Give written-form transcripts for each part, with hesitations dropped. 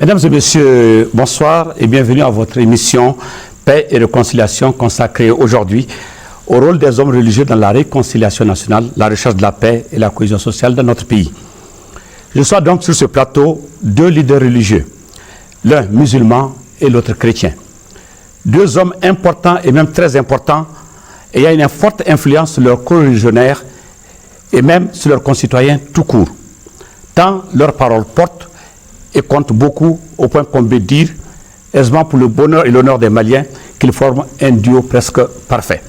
Mesdames et messieurs, bonsoir et bienvenue à votre émission Paix et réconciliation consacrée aujourd'hui au rôle des hommes religieux dans la réconciliation nationale, la recherche de la paix et la cohésion sociale dans notre pays. Je reçois donc sur ce plateau deux leaders religieux, l'un musulman et l'autre chrétien. Deux hommes importants et même très importants, ayant une forte influence sur leurs co-religionnaires et même sur leurs concitoyens tout court. Tant leurs paroles portent et comptent beaucoup au point qu'on peut dire, aisément pour le bonheur et l'honneur des Maliens, qu'ils forment un duo presque parfait.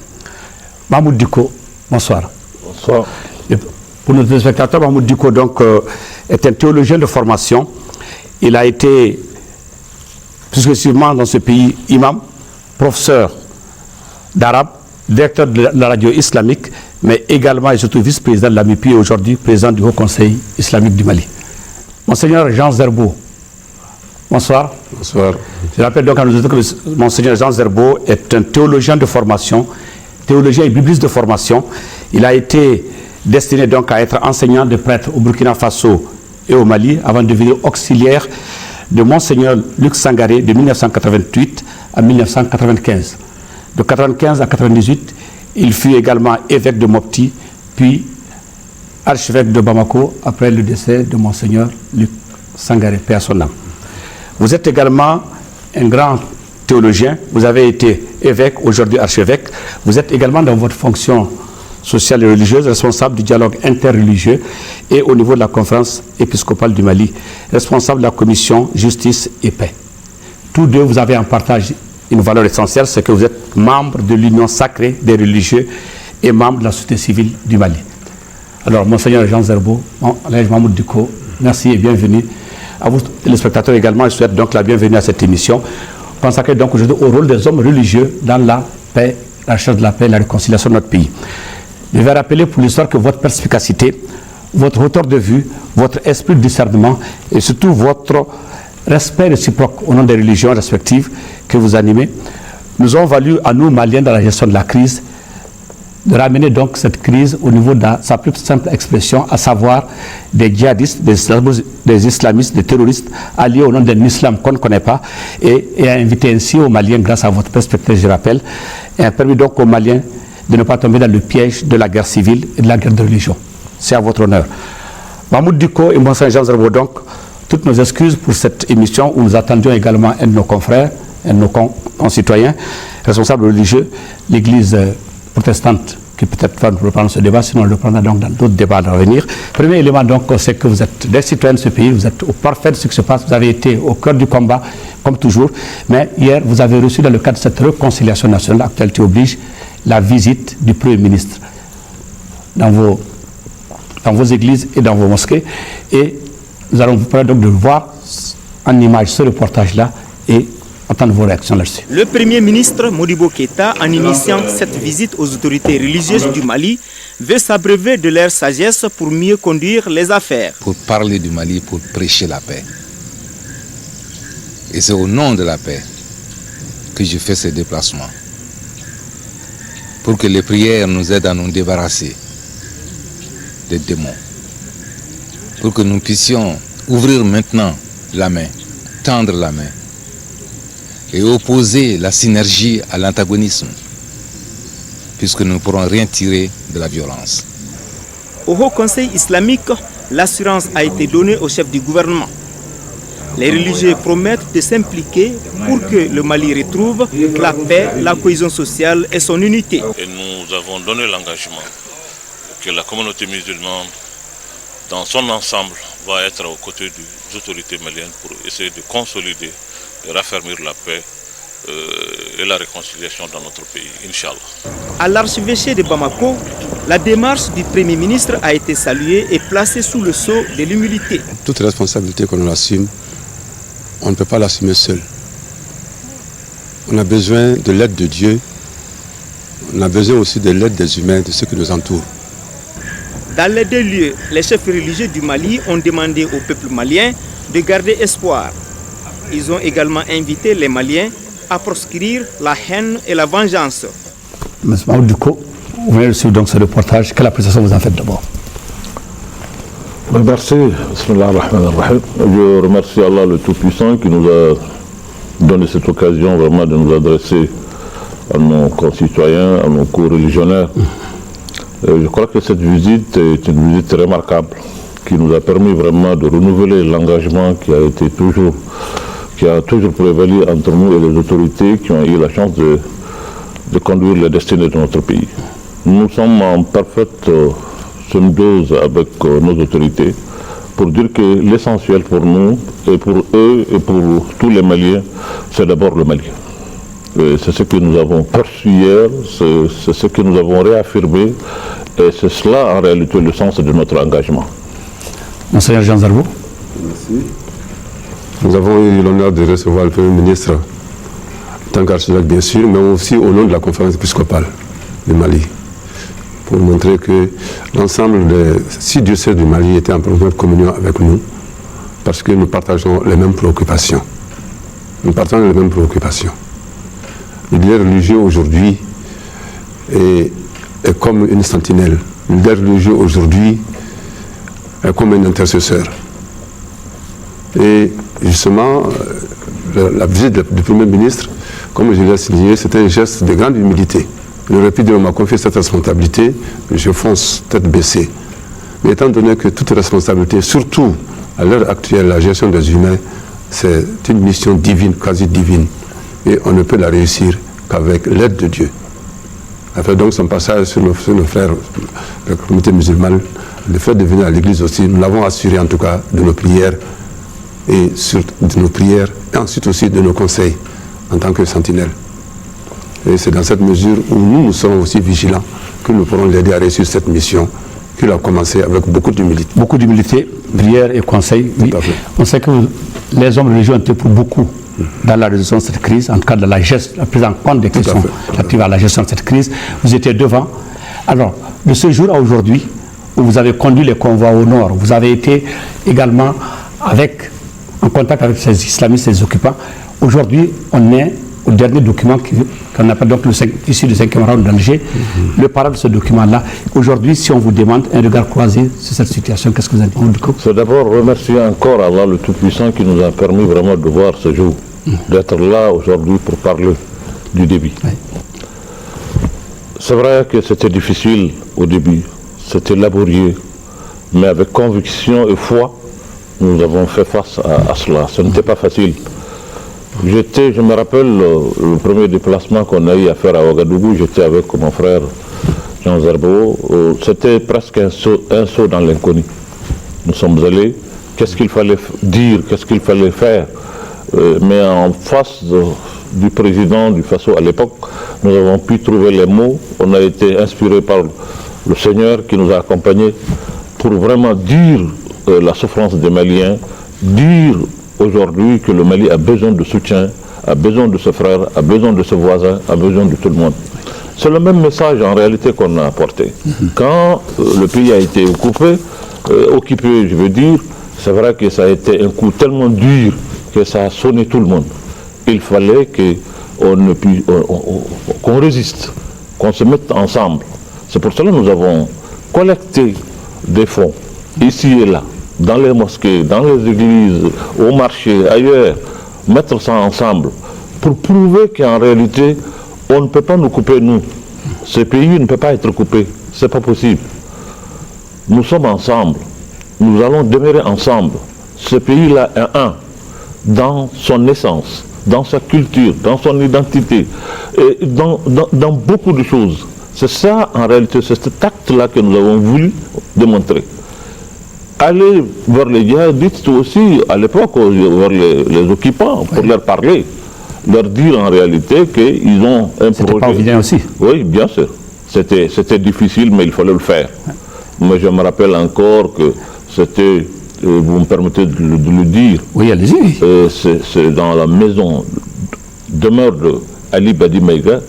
Mahmoud Diko, bonsoir. Bonsoir. Et pour nos téléspectateurs, Mahmoud Diko donc, est un théologien de formation. Il a été, plus spécifiquement dans ce pays, imam, professeur d'arabe, directeur de la radio islamique, mais également et surtout vice-président de l'AMIPI et aujourd'hui président du Haut Conseil islamique du Mali. Monseigneur Jean Zerbo, bonsoir. Bonsoir. Je rappelle donc à nos auditeurs que Monseigneur Jean Zerbo est un théologien de formation, théologien et bibliste de formation. Il a été destiné donc à être enseignant de prêtre au Burkina Faso et au Mali avant de devenir auxiliaire de Monseigneur Luc Sangaré de 1988 à 1995. De 1995 à 1998, il fut également évêque de Mopti, puis archevêque de Bamako après le décès de Monseigneur Luc Sangaré, paix à son âme. Vous êtes également un grand théologien, vous avez été évêque, aujourd'hui archevêque. Vous êtes également dans votre fonction sociale et religieuse, responsable du dialogue interreligieux et au niveau de la conférence épiscopale du Mali, responsable de la commission justice et paix. Tous deux, vous avez en partage une valeur essentielle, c'est que vous êtes membre de l'Union sacrée des religieux et membre de la société civile du Mali. Alors, Monseigneur Jean Zerbo, Alhaji Mahmoud Diko, merci et bienvenue. À vous, les spectateurs également, je souhaite donc la bienvenue à cette émission, consacrée donc aujourd'hui au rôle des hommes religieux dans la paix, la recherche de la paix et la réconciliation de notre pays. Je vais rappeler pour l'histoire que votre perspicacité, votre hauteur de vue, votre esprit de discernement et surtout votre respect réciproque au nom des religions respectives que vous animez, nous ont valu à nous, Maliens, dans la gestion de la crise, de ramener donc cette crise au niveau de sa plus simple expression, à savoir des djihadistes, des islamistes, des terroristes alliés au nom d'un islam qu'on ne connaît pas et à inviter ainsi aux Maliens, grâce à votre perspective, je rappelle, et a permis donc aux Maliens de ne pas tomber dans le piège de la guerre civile et de la guerre de religion. C'est à votre honneur. Mahmoud Diko et Monseigneur Jean Zerbo, donc, toutes nos excuses pour cette émission où nous attendions également un de nos confrères, un de nos concitoyens, responsables religieux, l'Église protestante, qui peut-être va nous reprendre ce débat, sinon on le prendra donc dans d'autres débats à venir. Premier élément donc, c'est que vous êtes des citoyens de ce pays, vous êtes au parfait de ce qui se passe, vous avez été au cœur du combat, comme toujours, mais hier, vous avez reçu dans le cadre de cette réconciliation nationale, l'actualité oblige, la visite du Premier ministre dans vos églises et dans vos mosquées, et nous allons vous permettre donc de voir en image ce reportage-là et attendre vos réactions là-dessus. Le Premier ministre Modibo Keïta, en initiant cette visite aux autorités religieuses du Mali, veut s'abreuver de leur sagesse pour mieux conduire les affaires. Pour parler du Mali, pour prêcher la paix. Et c'est au nom de la paix que je fais ces déplacements. Pour que les prières nous aident à nous débarrasser des démons. Pour que nous puissions ouvrir maintenant la main, tendre la main et opposer la synergie à l'antagonisme, puisque nous ne pourrons rien tirer de la violence. Au Haut Conseil islamique, l'assurance a été donnée au chef du gouvernement. Les religieux promettent de s'impliquer pour que le Mali retrouve la paix, la cohésion sociale et son unité. Et nous avons donné l'engagement que la communauté musulmane, dans son ensemble, va être aux côtés des autorités maliennes pour essayer de consolider et raffermir la paix et la réconciliation dans notre pays, Inch'Allah. À l'archevêché de Bamako, la démarche du Premier ministre a été saluée et placée sous le sceau de l'humilité. Toute responsabilité qu'on assume, on ne peut pas l'assumer seul. On a besoin de l'aide de Dieu, on a besoin aussi de l'aide des humains, de ceux qui nous entourent. Dans les deux lieux, les chefs religieux du Mali ont demandé au peuple malien de garder espoir. Ils ont également invité les Maliens à proscrire la haine et la vengeance. Monsieur Mahmoud Diko, vous venez de suivre donc ce reportage. Quelle appréciation vous en faites d'abord? Merci. Je remercie Allah le Tout-Puissant qui nous a donné cette occasion vraiment de nous adresser à nos concitoyens, à nos co-religionnaires. Je crois que cette visite est une visite remarquable qui nous a permis vraiment de renouveler l'engagement qui a toujours prévalu entre nous et les autorités qui ont eu la chance de conduire la destinée de notre pays. Nous sommes en parfaite symbiose avec nos autorités pour dire que l'essentiel pour nous et pour eux et pour tous les Maliens, c'est d'abord le Mali. C'est ce que nous avons perçu hier, c'est ce que nous avons réaffirmé et c'est cela en réalité le sens de notre engagement. Monseigneur Jean Zarbo. Merci. Nous avons eu l'honneur de recevoir le Premier ministre, en tant qu'archevêque bien sûr, mais aussi au nom de la conférence épiscopale du Mali, pour montrer que l'ensemble des 6 diocèses du Mali étaient en parfaite communion avec nous, parce que nous partageons les mêmes préoccupations. Nous partageons les mêmes préoccupations. Le leader religieux aujourd'hui est comme une sentinelle. Le leader religieux aujourd'hui est comme un intercesseur. Et justement, la visite du Premier ministre, comme je l'ai signé, c'était un geste de grande humilité. Il aurait pu dire, on m'a confié cette responsabilité, je fonce tête baissée. Mais étant donné que toute responsabilité, surtout à l'heure actuelle, la gestion des humains, c'est une mission divine, quasi divine. Et on ne peut la réussir qu'avec l'aide de Dieu. Après donc son passage sur nos frères de la communauté musulmane, le fait de venir à l'église aussi, nous l'avons assuré en tout cas de nos prières et ensuite aussi de nos conseils en tant que sentinelles. Et c'est dans cette mesure où nous serons aussi vigilants que nous pourrons l'aider à réussir cette mission qu'il a commencé avec beaucoup d'humilité. Beaucoup d'humilité, prière et conseil. Oui. On sait que les hommes religieux ont été pour beaucoup dans la résolution de cette crise, en tout cas dans la prise en compte des questions relatives à la gestion de cette crise. Vous étiez devant. Alors, de ce jour à aujourd'hui, où vous avez conduit les convois au nord, vous avez été également en contact avec ces islamistes, ces occupants. Aujourd'hui, on est au dernier document qu'on appelle donc issu du 5e round d'Alger, le parent de ce document-là. Aujourd'hui, si on vous demande un regard croisé sur cette situation, qu'est-ce que vous en dites? C'est d'abord remercier encore Allah le Tout-Puissant qui nous a permis vraiment de voir ce jour, d'être là aujourd'hui pour parler du début. Oui. C'est vrai que c'était difficile au début, c'était laborieux, mais avec conviction et foi, nous avons fait face à cela. Ce n'était pas facile. Je me rappelle le premier déplacement qu'on a eu à faire à Ouagadougou, j'étais avec mon frère Jean Zarbo. C'était presque un saut dans l'inconnu. Nous sommes allés, qu'est-ce qu'il fallait dire, qu'est-ce qu'il fallait faire. Mais en face du président du Faso à l'époque, nous avons pu trouver les mots. On a été inspirés par le Seigneur qui nous a accompagnés pour vraiment dire la souffrance des Maliens, dire aujourd'hui que le Mali a besoin de soutien, a besoin de ses frères, a besoin de ses voisins, a besoin de tout le monde. C'est le même message en réalité qu'on a apporté. Quand le pays a été occupé, je veux dire, c'est vrai que ça a été un coup tellement dur que ça a sonné tout le monde. Il fallait qu'on résiste, qu'on se mette ensemble. C'est pour cela que nous avons collecté des fonds, ici et là, dans les mosquées, dans les églises, au marché, ailleurs, mettre ça ensemble pour prouver qu'en réalité, on ne peut pas nous couper, nous. Ce pays ne peut pas être coupé, c'est pas possible. Nous sommes ensemble, nous allons demeurer ensemble. Ce pays-là est un, dans son essence, dans sa culture, dans son identité, et dans beaucoup de choses. C'est ça, en réalité, c'est cet acte-là que nous avons voulu démontrer. Aller vers les djihadistes aussi, à l'époque, vers les occupants, pour leur parler, leur dire en réalité qu'ils ont un projet. C'était pas évident aussi. Oui, bien sûr. C'était difficile, mais il fallait le faire. Mais je me rappelle encore que c'était, vous me permettez de le dire. Oui, allez-y. C'est dans la maison demeure de Ali Badi Maïga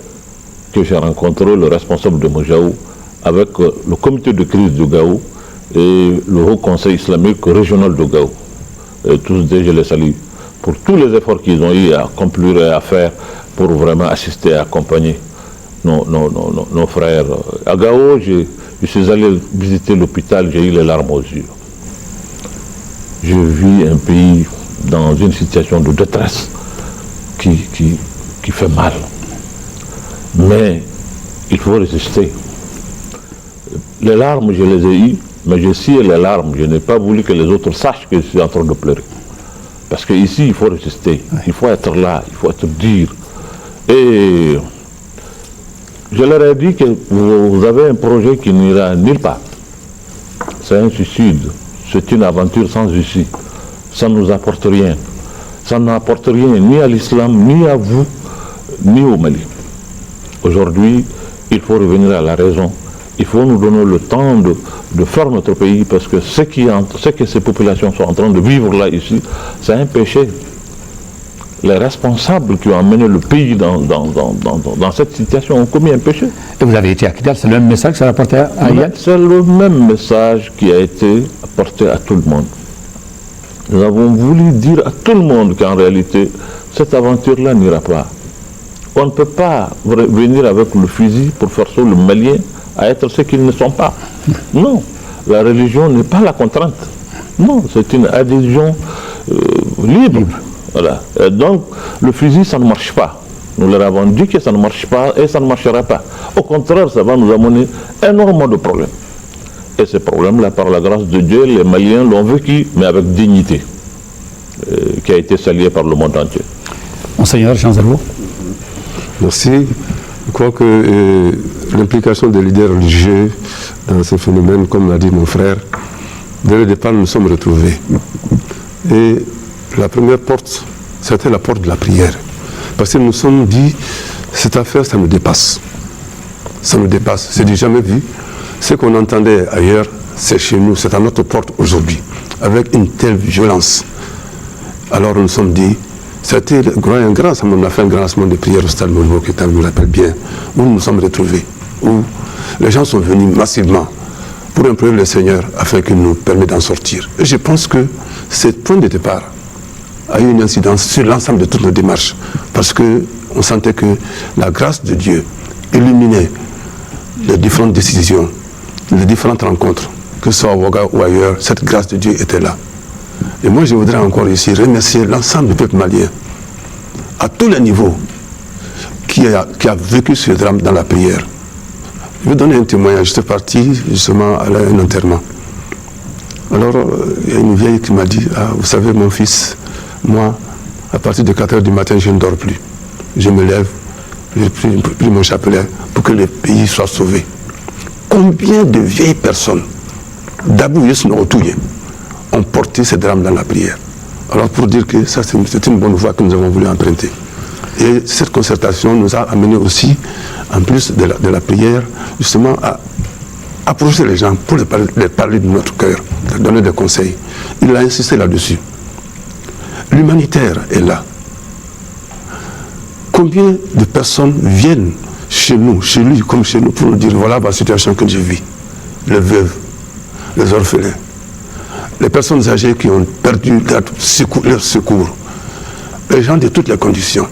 que j'ai rencontré le responsable de Mojaou avec le comité de crise de Gao et le Haut Conseil islamique régional de Gao. Et tous deux, je les salue pour tous les efforts qu'ils ont eu à accomplir et à faire pour vraiment assister et accompagner nos frères. À Gao, je suis allé visiter l'hôpital, j'ai eu les larmes aux yeux. je vis un pays dans une situation de détresse qui fait mal. Mais il faut résister. Les larmes, je les ai eues, mais je scié les larmes. Je n'ai pas voulu que les autres sachent que je suis en train de pleurer. Parce qu'ici, il faut résister. Il faut être là, il faut être dur. Et je leur ai dit que vous avez un projet qui n'ira nulle part. C'est un suicide. C'est une aventure sans issue. Ça ne nous apporte rien. Ça n'apporte rien ni à l'islam, ni à vous, ni au Mali. Aujourd'hui, il faut revenir à la raison. Il faut nous donner le temps de faire notre pays parce que ce que ces populations sont en train de vivre là, ici, c'est un péché. Les responsables qui ont amené le pays dans cette situation ont commis un péché. Et vous avez été à Kidal, c'est le même message que ça a apporté à Yad? C'est le même message qui a été apporté à tout le monde. Nous avons voulu dire à tout le monde qu'en réalité, cette aventure-là n'ira pas. On ne peut pas venir avec le fusil pour faire ça le Malien à être ce qu'ils ne sont pas. Non, la religion n'est pas la contrainte. Non, c'est une adhésion libre. Voilà. Et donc, le fusil, ça ne marche pas. Nous leur avons dit que ça ne marche pas et ça ne marchera pas. Au contraire, ça va nous amener énormément de problèmes. Et ces problèmes-là, par la grâce de Dieu, les Maliens l'ont vécu, mais avec dignité, qui a été saluée par le monde entier. Monseigneur Jean Zerbo. Merci. Je crois que l'implication des leaders religieux dans ce phénomène, comme l'a dit mon frère, dès le départ, nous nous sommes retrouvés. Et la première porte, c'était la porte de la prière. Parce que nous nous sommes dit, cette affaire, ça nous dépasse. Ça nous dépasse. C'est du jamais vu. Ce qu'on entendait ailleurs, c'est chez nous, c'est à notre porte aujourd'hui, avec une telle violence. Alors nous nous sommes dit, c'était un grand rassemblement, on a fait un grand rassemblement de prière au stade Monbo, qui nous rappelle bien, où nous nous sommes retrouvés, où les gens sont venus massivement pour implorer le Seigneur afin qu'il nous permette d'en sortir. Et je pense que ce point de départ a eu une incidence sur l'ensemble de toutes nos démarches, parce qu'on sentait que la grâce de Dieu illuminait les différentes décisions, les différentes rencontres, que ce soit à Ouaga ou ailleurs, cette grâce de Dieu était là. Et moi, je voudrais encore ici remercier l'ensemble du peuple malien, à tous les niveaux, qui a vécu ce drame dans la prière. Je vais donner un témoignage. J'étais parti justement à un enterrement. Alors, il y a une vieille qui m'a dit, ah, vous savez, mon fils, moi, à partir de 4 h du matin, je ne dors plus. Je me lève, j'ai pris mon chapelet pour que le pays soit sauvé. Combien de vieilles personnes, d'Abou Yesu Nootouye, ont porté ces drames dans la prière. Alors pour dire que ça c'est une bonne voie que nous avons voulu emprunter. Et cette concertation nous a amené aussi, en plus de la prière, justement à approcher les gens pour les parler de notre cœur, leur donner des conseils. Il a insisté là-dessus. L'humanitaire est là. Combien de personnes viennent chez nous, chez lui comme chez nous, pour nous dire voilà la situation que je vis. Les veuves, les orphelins, les personnes âgées qui ont perdu leur secours, les gens de toutes les conditions.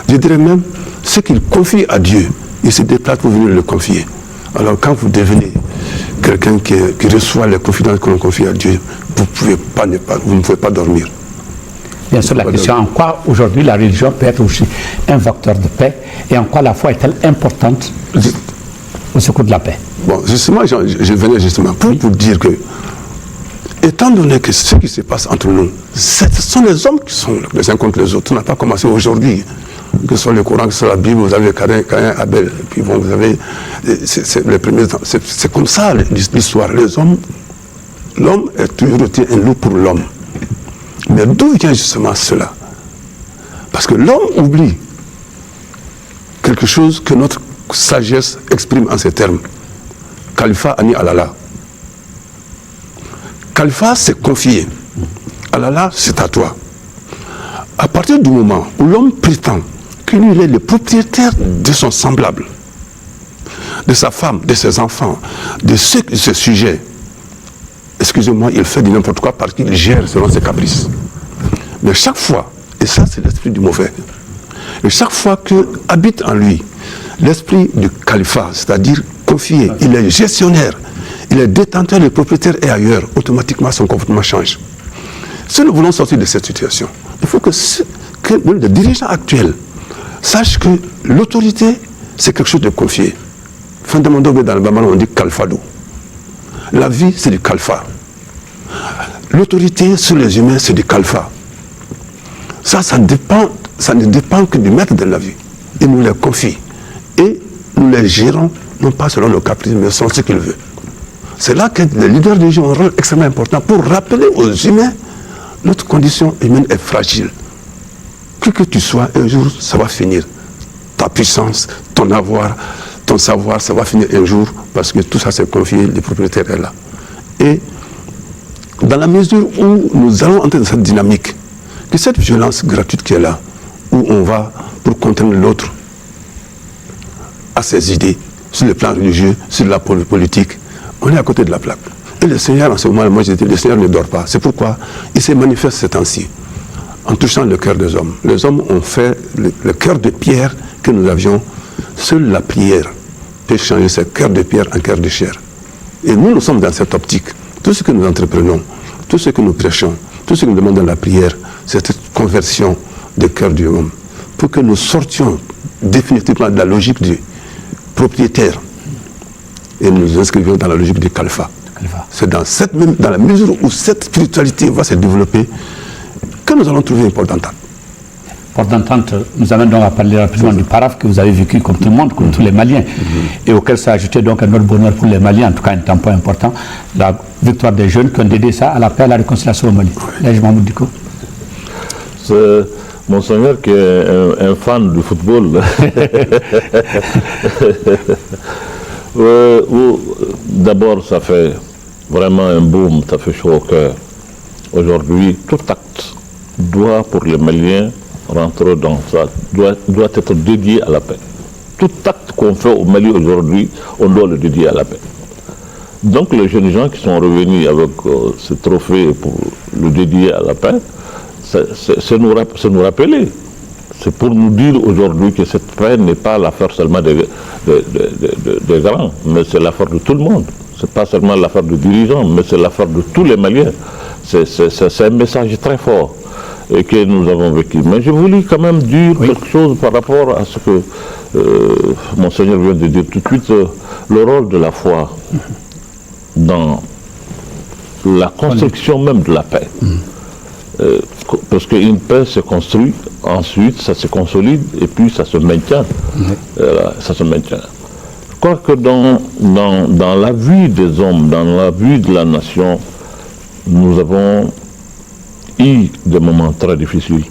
Je dirais même, ceux qu'ils confient à Dieu, ils se déplacent pour venir le confier. Alors quand vous devenez quelqu'un qui reçoit les confidences que l'on confie à Dieu, vous ne pouvez pas dormir. Bien sûr, la question, en quoi aujourd'hui la religion peut être aussi un vecteur de paix et en quoi la foi est-elle importante au secours de la paix? Bon, justement, je venais justement pour vous dire que, étant donné que ce qui se passe entre nous, ce sont les hommes qui sont les uns contre les autres. On n'a pas commencé aujourd'hui. Que ce soit le Coran, que ce soit la Bible, vous avez Caïn, Abel, et puis bon, vous avez les premiers. C'est comme ça l'histoire. Les hommes, l'homme est toujours été un loup pour l'homme. Mais d'où vient justement cela? Parce que l'homme oublie quelque chose que notre sagesse exprime en ces termes. Khalifa Ani Alala. Khalifa, c'est confié. Alala, c'est à toi. À partir du moment où l'homme prétend que lui, il est le propriétaire de son semblable, de sa femme, de ses enfants, de ses sujets, excusez-moi, il fait de n'importe quoi parce qu'il gère selon ses caprices. Mais chaque fois, et ça c'est l'esprit du mauvais, et chaque fois que habite en lui l'esprit du califat, c'est-à-dire confié, il est gestionnaire, il est détenteur, le propriétaire est ailleurs, automatiquement son comportement change. Si nous voulons sortir de cette situation, il faut que les dirigeants actuels sachent que l'autorité, c'est quelque chose de confié. Fondamentalement, dans le Bamana, on dit kalfado. La vie, c'est du kalfa. L'autorité sur les humains, c'est du kalfa. Ça ne dépend que du maître de la vie. Il nous les confie. Et nous les gérons, non pas selon nos caprices, mais selon ce qu'il veut. C'est là que les leaders religieux ont un rôle extrêmement important pour rappeler aux humains notre condition humaine est fragile. Que tu sois, un jour, ça va finir. Ta puissance, ton avoir, ton savoir, ça va finir un jour parce que tout ça c'est confié, le propriétaire est là. Et dans la mesure où nous allons entrer dans cette dynamique, que cette violence gratuite qui est là, où on va pour contraindre l'autre à ses idées, sur le plan religieux, sur la politique, on est à côté de la plaque. Et le Seigneur, en ce moment, moi j'ai dit, le Seigneur ne dort pas. C'est pourquoi il se manifeste ces temps-ci, en touchant le cœur des hommes. Les hommes ont fait le cœur de pierre que nous avions. Seule la prière peut changer ce cœur de pierre en cœur de chair. Et nous sommes dans cette optique. Tout ce que nous entreprenons, tout ce que nous prêchons, tout ce que nous demandons dans la prière, c'est cette conversion du cœur du homme. Pour que nous sortions définitivement de la logique du propriétaire et nous nous inscrivions dans la logique du kalfa. C'est dans la mesure où cette spiritualité va se développer que nous allons trouver une porte d'entente. Porte d'entente nous amène donc à parler rapidement du paraf que vous avez vécu comme tout le monde, comme tous les Maliens, et auquel s'est ajouté donc un autre bonheur pour les Maliens, en tout cas un tampon important, la victoire des jeunes qui ont dédié ça à la paix et à la réconciliation au Mali. Là, je m'en dis quoi. C'est Monseigneur qui est un fan du football. D'abord, ça fait vraiment un boom, ça fait chaud au cœur. Aujourd'hui, tout acte doit, pour les Maliens, rentrer dans ça, doit être dédié à la paix. Tout acte qu'on fait au Mali aujourd'hui, on doit le dédier à la paix. Donc les jeunes gens qui sont revenus avec ce trophée pour le dédier à la paix, c'est nous rappeler. C'est pour nous dire aujourd'hui que cette paix n'est pas l'affaire seulement des grands, mais c'est l'affaire de tout le monde. Ce n'est pas seulement l'affaire des dirigeants, mais c'est l'affaire de tous les Maliens. C'est un message très fort et que nous avons vécu. Mais je voulais quand même dire quelque chose par rapport à ce que Monseigneur vient de dire tout de suite, le rôle de la foi dans la construction même de la paix. Parce qu'une paix se construit, ensuite ça se consolide et puis ça se maintient. Ça se maintient. Je crois que dans la vie des hommes, dans la vie de la nation, nous avons eu des moments très difficiles.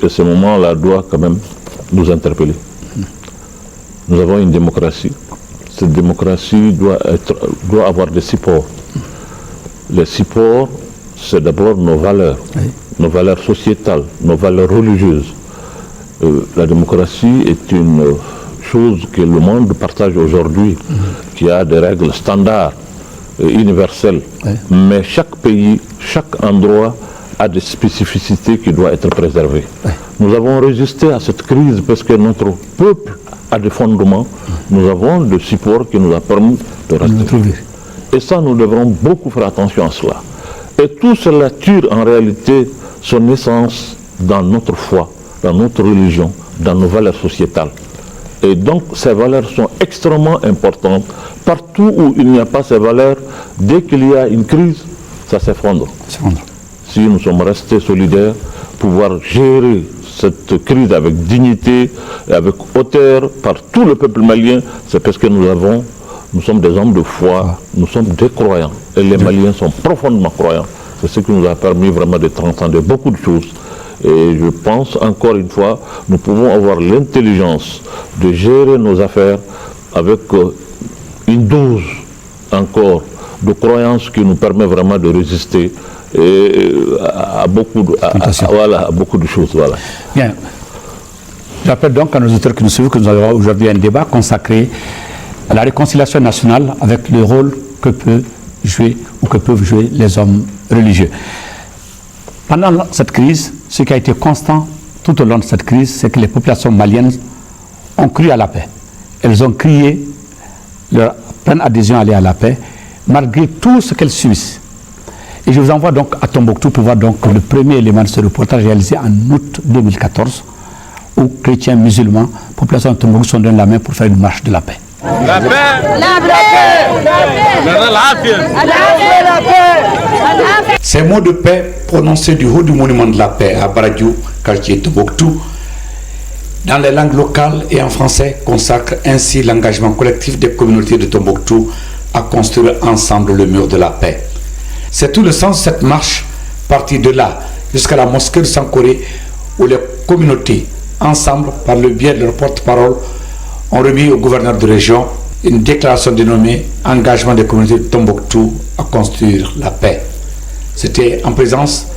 Et ces moments-là doivent quand même nous interpeller. Nous avons une démocratie. Cette démocratie doit avoir des supports. Les supports, c'est d'abord nos valeurs, nos valeurs sociétales, nos valeurs religieuses. La démocratie est une chose que le monde partage aujourd'hui, qui a des règles standards, universelles. Mais chaque pays, chaque endroit a des spécificités qui doivent être préservées. Nous avons résisté à cette crise parce que notre peuple a des fondements. Nous avons des supports qui nous ont permis de rester. Et ça, nous devrons beaucoup faire attention à cela. Et tout cela tire en réalité son essence dans notre foi, dans notre religion, dans nos valeurs sociétales. Et donc ces valeurs sont extrêmement importantes. Partout où il n'y a pas ces valeurs, dès qu'il y a une crise, ça s'effondre. Si nous sommes restés solidaires, pouvoir gérer cette crise avec dignité et avec hauteur par tout le peuple malien, c'est parce que nous sommes des hommes de foi, nous sommes des croyants. Et les Maliens sont profondément croyants. C'est ce qui nous a permis vraiment de transcender beaucoup de choses. Et je pense, encore une fois, nous pouvons avoir l'intelligence de gérer nos affaires avec une dose encore de croyance qui nous permet vraiment de résister à beaucoup de choses. Voilà. Bien. J'appelle donc à nos auditeurs qui nous suivent que nous avons aujourd'hui un débat consacré à la réconciliation nationale avec le rôle que peut jouer ou que peuvent jouer les hommes religieux. Pendant cette crise, ce qui a été constant tout au long de cette crise, c'est que les populations maliennes ont cru à la paix. Elles ont crié leur pleine adhésion à aller à la paix, malgré tout ce qu'elles subissent. Et je vous envoie donc à Tombouctou pour voir donc le premier élément de ce reportage réalisé en août 2014 où chrétiens, musulmans, population de Tombouctou sont donné la main pour faire une marche de la paix. La paix, la paix, la paix. Ces mots de paix prononcés du haut du monument de la paix à Baradiou, quartier Tombouctou, dans les langues locales et en français, consacrent ainsi l'engagement collectif des communautés de Tombouctou à construire ensemble le mur de la paix. C'est tout le sens de cette marche, partie de là jusqu'à la mosquée de Sankoré, où les communautés, ensemble, par le biais de leur porte-parole, ont remis au gouverneur de région une déclaration dénommée « Engagement des communautés de Tombouctou à construire la paix ». C'était en présence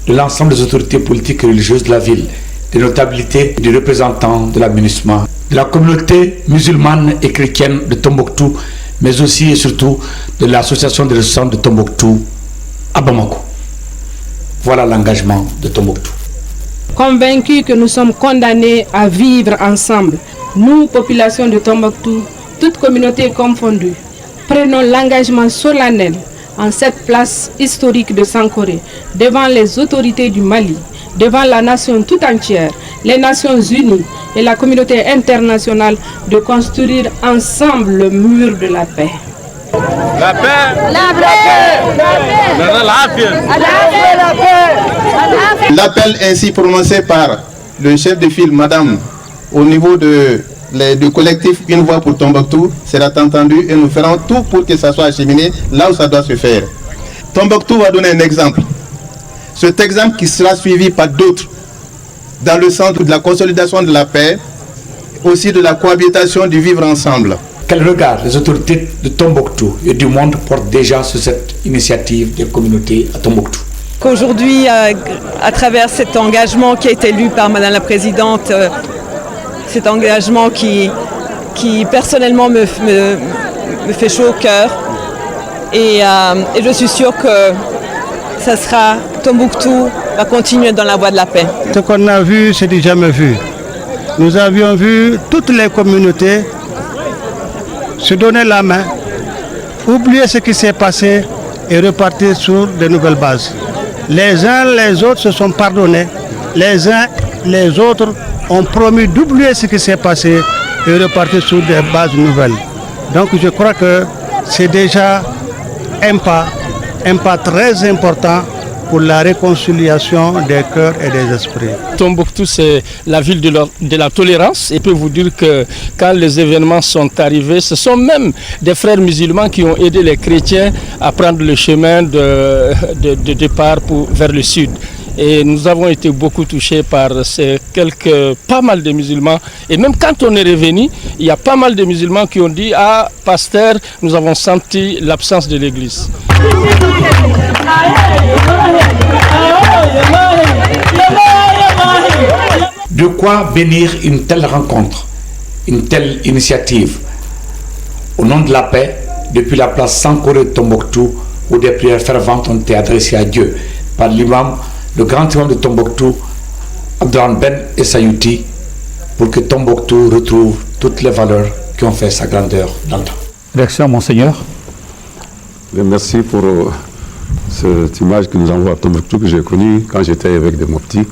de l'ensemble des autorités politiques et religieuses de la ville, des notabilités et des représentants de l'aménagement, de la communauté musulmane et chrétienne de Tombouctou, mais aussi et surtout de l'association des ressortissants de Tombouctou à Bamako. Voilà l'engagement de Tombouctou. Convaincus que nous sommes condamnés à vivre ensemble, nous, population de Tombouctou, toutes communautés confondues, prenons l'engagement solennel en cette place historique de Sankoré, devant les autorités du Mali, devant la nation tout entière, les Nations Unies et la communauté internationale, de construire ensemble le mur de la paix. La paix, la paix, la paix. L'appel ainsi prononcé par le chef de file, madame, au niveau du collectif Une Voix pour Tombouctou sera entendu et nous ferons tout pour que ça soit acheminé là où ça doit se faire. Tombouctou va donner un exemple. Cet exemple qui sera suivi par d'autres dans le centre de la consolidation de la paix, aussi de la cohabitation du vivre ensemble. Quel regard les autorités de Tombouctou et du monde portent déjà sur cette initiative des communautés à Tombouctou? Qu'aujourd'hui, à travers cet engagement qui a été lu par Madame la Présidente, cet engagement qui personnellement me fait chaud au cœur, et je suis sûre que ça sera, Tombouctou va continuer dans la voie de la paix. Ce qu'on a vu, c'est du jamais vu. Nous avions vu toutes les communautés se donner la main, oublier ce qui s'est passé et repartir sur de nouvelles bases. Les uns les autres se sont pardonnés, les uns les autres ont promis d'oublier ce qui s'est passé et repartir sur des bases nouvelles. Donc je crois que c'est déjà un pas très important pour la réconciliation des cœurs et des esprits. Tombouctou, c'est la ville de la tolérance. Et je peux vous dire que quand les événements sont arrivés, ce sont même des frères musulmans qui ont aidé les chrétiens à prendre le chemin de départ vers le sud. Et nous avons été beaucoup touchés par pas mal de musulmans. Et même quand on est revenu, il y a pas mal de musulmans qui ont dit « Ah, pasteur, nous avons senti l'absence de l'église ». De quoi bénir une telle rencontre, une telle initiative au nom de la paix, depuis la place Sankoré de Tombouctou, où des prières ferventes ont été adressées à Dieu par l'imam, le grand imam de Tombouctou, Abdourahmane Ben Essayouti, pour que Tombouctou retrouve toutes les valeurs qui ont fait sa grandeur dans le temps. Réaction, Monseigneur. Merci pour cette image que nous envoie à Tombouctou, que j'ai connue quand j'étais avec des moptis.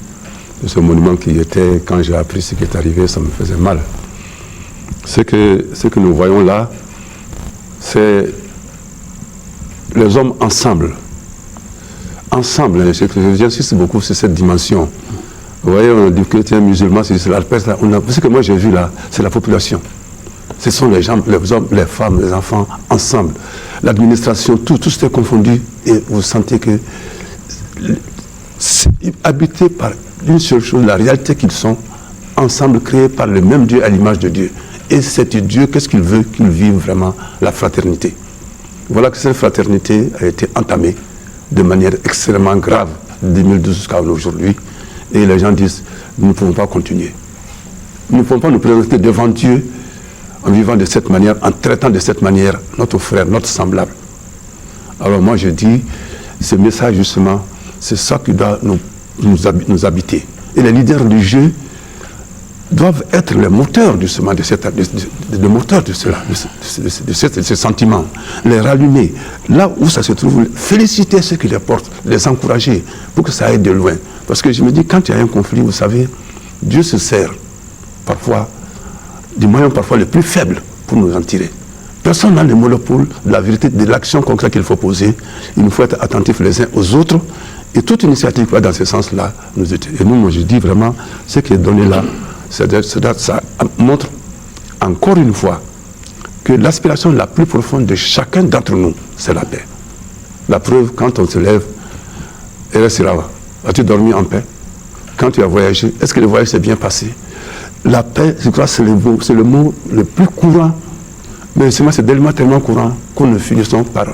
Ce monument qui était, quand j'ai appris ce qui est arrivé, ça me faisait mal. Ce que nous voyons là, c'est les hommes ensemble. Ensemble, j'insiste beaucoup sur cette dimension. Vous voyez, on dit chrétien, musulman, c'est la paix. Ce que moi j'ai vu là, c'est la population. Ce sont les gens, les hommes, les femmes, les enfants, ensemble. L'administration, tout est confondu. Et vous sentez que habités par une seule chose, la réalité qu'ils sont, ensemble créés par le même Dieu à l'image de Dieu. Et cet Dieu, qu'est-ce qu'il veut? Qu'il vive vraiment la fraternité. Voilà que cette fraternité a été entamée de manière extrêmement grave, de 2012 jusqu'à aujourd'hui. Et les gens disent, nous ne pouvons pas continuer. Nous ne pouvons pas nous présenter devant Dieu en vivant de cette manière, en traitant de cette manière notre frère, notre semblable. Alors moi je dis, ce message justement, c'est ça qui doit nous habiter. Et les leaders religieux doivent être le moteur justement de ce sentiment, les rallumer, là où ça se trouve, féliciter ceux qui les portent, les encourager pour que ça aille de loin. Parce que je me dis, quand il y a un conflit, vous savez, Dieu se sert parfois du moyen parfois le plus faible pour nous en tirer. Personne n'a le monopole de la vérité, de l'action concrète qu'il faut poser. Il nous faut être attentifs les uns aux autres. Et toute initiative qui va dans ce sens-là, nous aider. Et nous, moi, je dis vraiment, ce qui est donné là, ça montre encore une fois que l'aspiration la plus profonde de chacun d'entre nous, c'est la paix. La preuve, quand on se lève, as-tu dormi en paix? Quand tu as voyagé, est-ce que le voyage s'est bien passé? La paix, je crois, c'est le mot le plus courant. Mais c'est tellement courant qu'on ne finissons par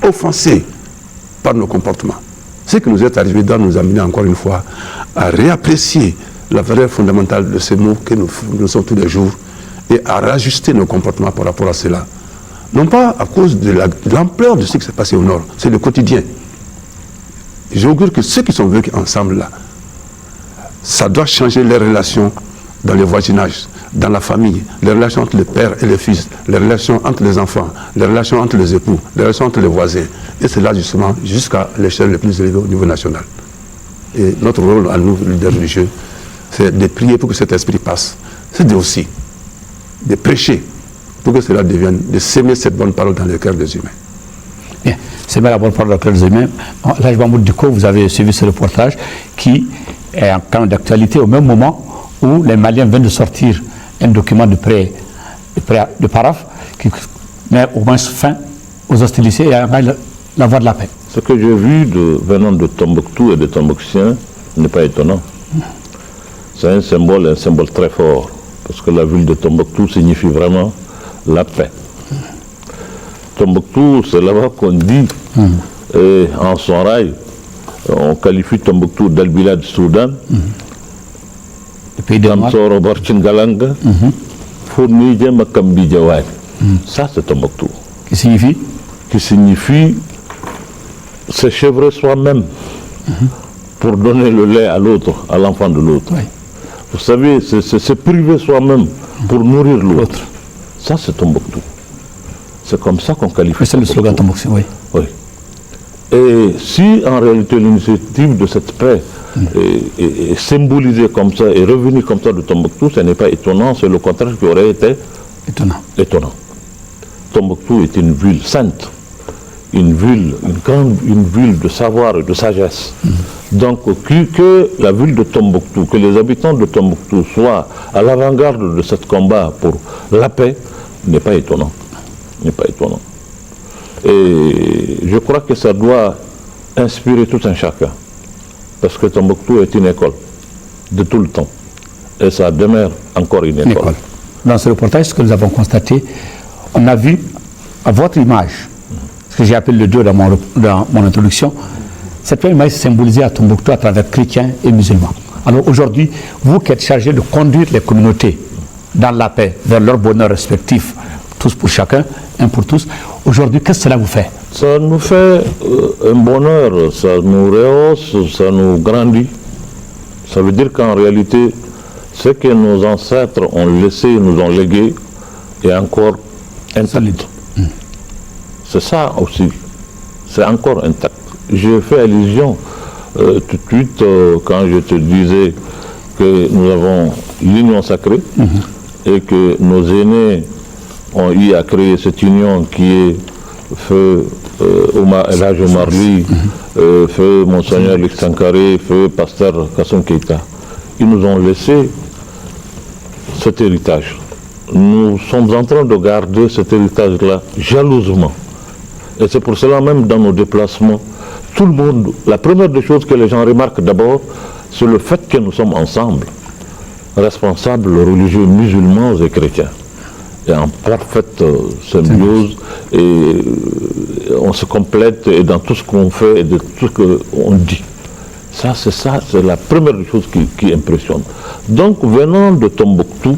offenser par nos comportements. Ce qui nous est arrivé doit nous amener encore une fois à réapprécier la valeur fondamentale de ces mots que nous sommes tous les jours et à réajuster nos comportements par rapport à cela. Non pas à cause de l'ampleur de ce qui s'est passé au Nord, c'est le quotidien. J'augure que ceux qui sont vécus ensemble là, ça doit changer les relations dans le voisinage, dans la famille, les relations entre le père et le fils, les relations entre les enfants, les relations entre les époux, les relations entre les voisins. Et c'est là justement jusqu'à l'échelle la plus élevée au niveau national. Et notre rôle à nous, leaders religieux, c'est de prier pour que cet esprit passe. C'est aussi de prêcher pour que cela devienne, de s'aimer cette bonne parole dans le cœur des humains. Bien, c'est bien la bonne parole dans le cœur des humains. Là, Mahmoud Dicko, vous avez suivi ce reportage qui est en temps d'actualité au même moment où les Maliens viennent de sortir un document de paraphe qui met au moins fin aux hostilités et à la voie de la paix. Ce que j'ai vu venant de Tombouctou et des Tombouctiens n'est pas étonnant. C'est un symbole très fort, parce que la ville de Tombouctou signifie vraiment la paix. Tombouctou, c'est là-bas qu'on dit, et en son rail, on qualifie Tombouctou d'Al-Bilad Soudan, Kamsoro Barchingalanga, Fournijem Makambi Jawad. Ça, c'est Tombouctou. Qui signifie? Qui signifie s'échevrer soi-même pour donner le lait à l'autre, à l'enfant de l'autre. Oui. Vous savez, c'est se priver soi-même pour nourrir l'autre. Ça, c'est Tombouctou. C'est comme ça qu'on qualifie. C'est le slogan Tombouctou, oui. Oui. Et si en réalité l'initiative de cette paix est symbolisée comme ça, est revenue comme ça de Tombouctou, ce n'est pas étonnant, c'est le contraire qui aurait été étonnant. Tombouctou est une ville sainte, une ville de savoir et de sagesse. Donc que la ville de Tombouctou, que les habitants de Tombouctou soient à l'avant-garde de ce combat pour la paix, n'est pas étonnant. Et je crois que ça doit inspirer tout un chacun. Parce que Tombouctou est une école de tout le temps. Et ça demeure encore une école. Dans ce reportage, ce que nous avons constaté, on a vu à votre image, ce que j'ai appelé le 2 dans mon introduction, cette même image symbolisée à Tombouctou à travers chrétiens et musulmans. Alors aujourd'hui, vous qui êtes chargé de conduire les communautés dans la paix, vers leur bonheur respectif, tous pour chacun, un pour tous, aujourd'hui, qu'est-ce que cela vous fait? Ça nous fait un bonheur, ça nous rehausse, ça nous grandit. Ça veut dire qu'en réalité, ce que nos ancêtres ont laissé, nous ont légué, est encore intact. C'est ça aussi, c'est encore intact. J'ai fait allusion tout de suite quand je te disais que nous avons l'union sacrée et que nos aînés ont eu à créer cette union qui est feu El Hadj Omar Ly, feu Monseigneur Luc Sankaré, feu Pasteur Kassoum Keita. Ils nous ont laissé cet héritage. Nous sommes en train de garder cet héritage-là jalousement. Et c'est pour cela même dans nos déplacements, tout le monde, la première des choses que les gens remarquent d'abord, c'est le fait que nous sommes ensemble, responsables religieux musulmans et chrétiens. Et en parfaite symbiose, et on se complète et dans tout ce qu'on fait et de tout ce qu'on dit. Ça, c'est la première chose qui impressionne. Donc, venant de Tombouctou,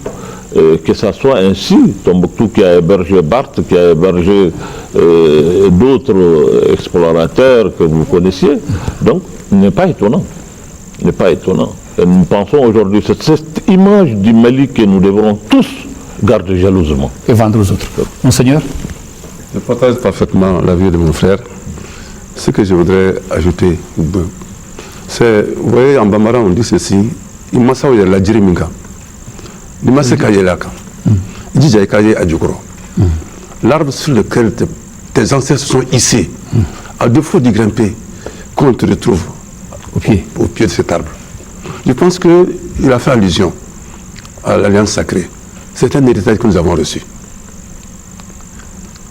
que ça soit ainsi, Tombouctou qui a hébergé Barthes, qui a hébergé d'autres explorateurs que vous connaissiez, donc, n'est pas étonnant. Et nous pensons aujourd'hui, c'est cette image du Mali que nous devrons tous garder jalousement. Et vendre aux autres. Monseigneur? Je partage parfaitement l'avis de mon frère. Ce que je voudrais ajouter, c'est, vous voyez, en Bambara, on dit ceci, il m'a ça la djiriminga. Il m'a ça kayelaka. Il dit jaïkaye adjukro. L'arbre sur lequel tes ancêtres sont hissés, à défaut d'y grimper, qu'on te retrouve au pied de cet arbre. Je pense qu'il a fait allusion à l'Alliance sacrée. C'est un héritage que nous avons reçu.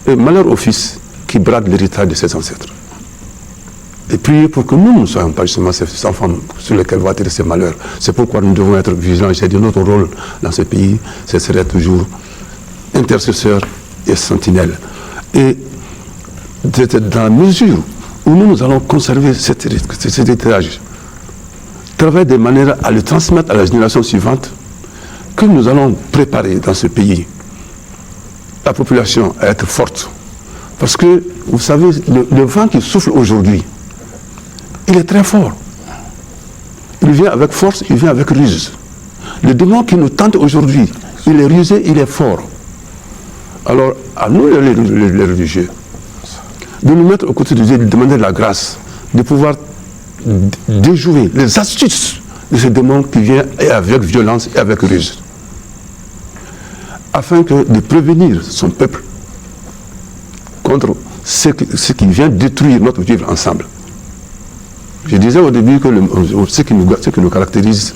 Et malheur au fils qui brade l'héritage de ses ancêtres. Et prier pour que nous ne soyons pas justement ces enfants sur lesquels vont atterrir ces malheurs. C'est pourquoi nous devons être vigilants. J'ai dit notre rôle dans ce pays, ce serait toujours intercesseur et sentinelle. Et dans la mesure où nous allons conserver cet héritage, travailler de manière à le transmettre à la génération suivante, que nous allons préparer dans ce pays la population à être forte. Parce que, vous savez, le vent qui souffle aujourd'hui, il est très fort. Il vient avec force, il vient avec ruse. Le démon qui nous tente aujourd'hui, il est rusé, il est fort. Alors, à nous les religieux, de nous mettre aux côtés de Dieu, de demander de la grâce, de pouvoir déjouer les astuces de ce démon qui vient avec violence et avec ruse, afin de prévenir son peuple contre ce qui vient détruire notre vivre ensemble. Je disais au début que ce qui nous caractérise,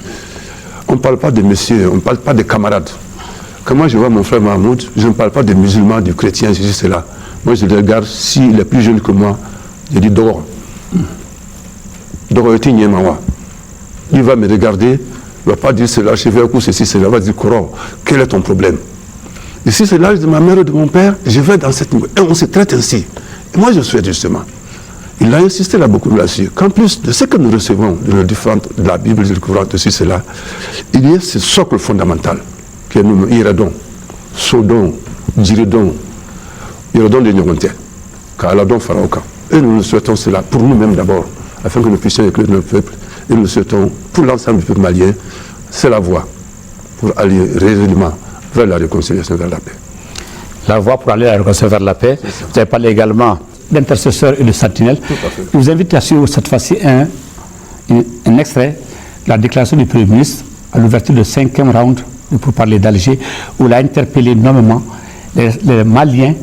on ne parle pas de messieurs, on ne parle pas de camarades. Quand moi je vois mon frère Mahmoud, je ne parle pas des musulmans, du chrétien, je dis cela. Moi je le regarde, s'il est plus jeune que moi, je dis Doro. Doro est Nyemawa. Il va me regarder, il ne va pas dire cela, je vais au coup ceci, cela, il va dire Koro, quel est ton problème? Et si c'est l'âge de ma mère et de mon père, je vais dans cette... Et on se traite ainsi. Et moi je souhaite justement, il a insisté là beaucoup là-dessus, qu'en plus de ce que nous recevons de la Bible, du Coran, de ceci, cela, il y a ce socle fondamental qui est nous, Iradon, Sodon, Djiridon, Iradon de Nyogonté, Kaladon Faraoka. Et nous souhaitons cela pour nous-mêmes d'abord, afin que nous puissions éclairer notre peuple. Et nous souhaitons pour l'ensemble du peuple malien, c'est la voie pour aller résolument vers la réconciliation, vers la paix. La voie pour aller à la réconciliation vers la paix. Vous avez parlé également d'intercesseur et de sentinelle. Je vous invite à suivre cette fois-ci un extrait de la déclaration du Premier ministre à l'ouverture du 5e round pour parler d'Alger, où il a interpellé nommément les Maliens,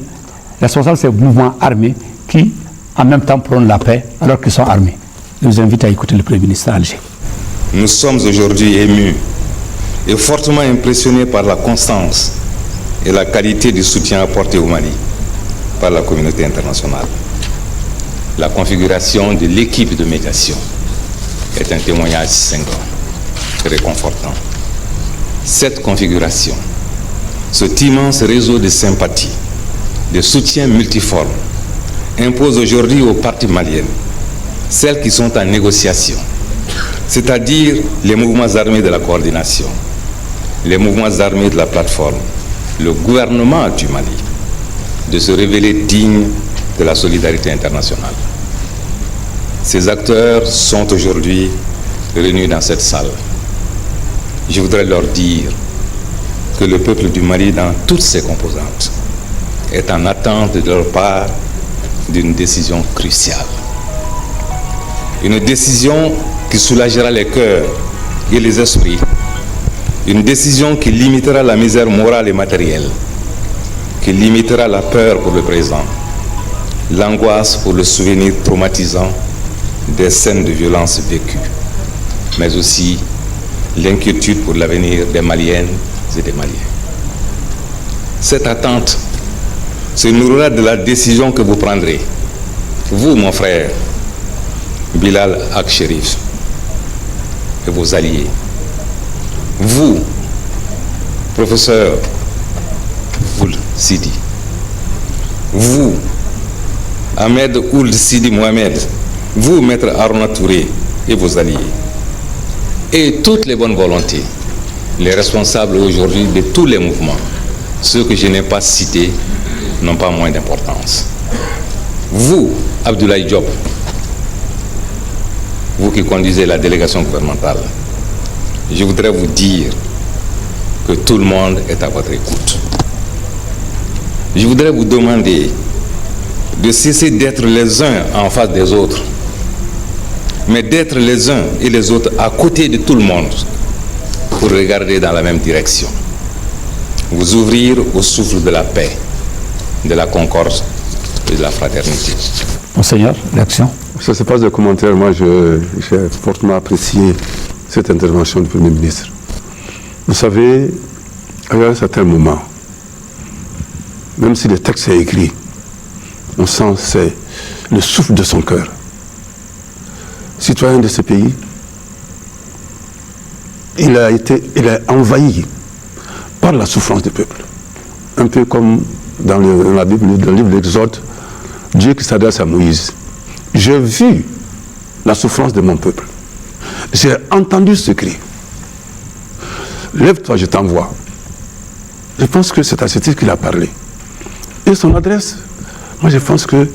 responsables de ces mouvements armés qui, en même temps, prônent la paix alors qu'ils sont armés. Je vous invite à écouter le Premier ministre à Alger. Nous sommes aujourd'hui émus et fortement impressionnés par la constance et la qualité du soutien apporté au Mali par la communauté internationale. La configuration de l'équipe de médiation est un témoignage cinglant, réconfortant. Cette configuration, cet immense réseau de sympathie, de soutien multiforme, impose aujourd'hui aux parties maliennes, celles qui sont en négociation, c'est-à-dire les mouvements armés de la coordination, les mouvements armés de la plateforme, le gouvernement du Mali, de se révéler dignes de la solidarité internationale. Ces acteurs sont aujourd'hui réunis dans cette salle. Je voudrais leur dire que le peuple du Mali, dans toutes ses composantes, est en attente de leur part d'une décision cruciale. Une décision qui soulagera les cœurs et les esprits. Une décision qui limitera la misère morale et matérielle, qui limitera la peur pour le présent, l'angoisse pour le souvenir traumatisant des scènes de violence vécues, mais aussi l'inquiétude pour l'avenir des Maliennes et des Maliens. Cette attente se nourrira de la décision que vous prendrez, vous, mon frère, Bilal Ak-Sherif, et vos alliés. Vous, professeur Ould Sidi. Vous, Ahmed Ould Sidi Mohamed. Vous, maître Aruna Touré et vos alliés. Et toutes les bonnes volontés, les responsables aujourd'hui de tous les mouvements, ceux que je n'ai pas cités, n'ont pas moins d'importance. Vous, Abdoulaye Diop, vous qui conduisez la délégation gouvernementale, je voudrais vous dire que tout le monde est à votre écoute. Je voudrais vous demander de cesser d'être les uns en face des autres, mais d'être les uns et les autres à côté de tout le monde pour regarder dans la même direction. Vous ouvrir au souffle de la paix, de la concorde et de la fraternité. Monseigneur, réaction? Ça se passe de commentaires. Moi, j'ai fortement apprécié cette intervention du Premier ministre. Vous savez, à un certain moment, même si le texte est écrit, on sent c'est le souffle de son cœur. Citoyen de ce pays, il a envahi par la souffrance du peuple. Un peu comme dans la Bible, dans le livre de l'Exode, Dieu qui s'adresse à Moïse. J'ai vu la souffrance de mon peuple. J'ai entendu ce cri. Lève-toi, je t'envoie. Je pense que c'est à ce titre qu'il a parlé. Et son adresse, moi je pense que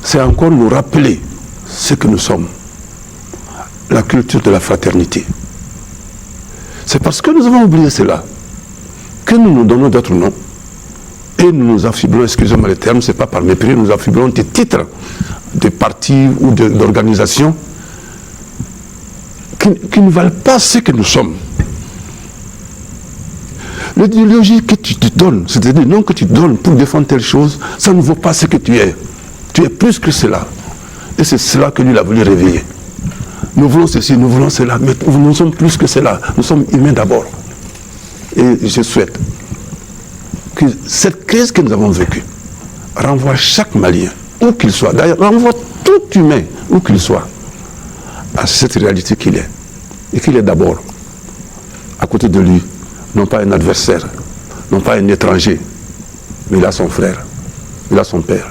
c'est encore nous rappeler ce que nous sommes. La culture de la fraternité. C'est parce que nous avons oublié cela que nous nous donnons d'autres noms et nous nous affublons, excusez-moi le terme, c'est pas par mépris, nous affublons des titres de partis ou d'organisations qui ne valent pas ce que nous sommes. L'idéologie que tu te donnes, c'est-à-dire le nom que tu donnes pour défendre telle chose, ça ne vaut pas ce que tu es. Tu es plus que cela. Et c'est cela que lui a voulu réveiller. Nous voulons ceci, nous voulons cela, mais nous sommes plus que cela. Nous sommes humains d'abord. Et je souhaite que cette crise que nous avons vécue renvoie chaque Malien, où qu'il soit, d'ailleurs renvoie tout humain, où qu'il soit, à cette réalité qu'il est. Et qu'il est d'abord, à côté de lui, non pas un adversaire, non pas un étranger, mais il a son frère, il a son père,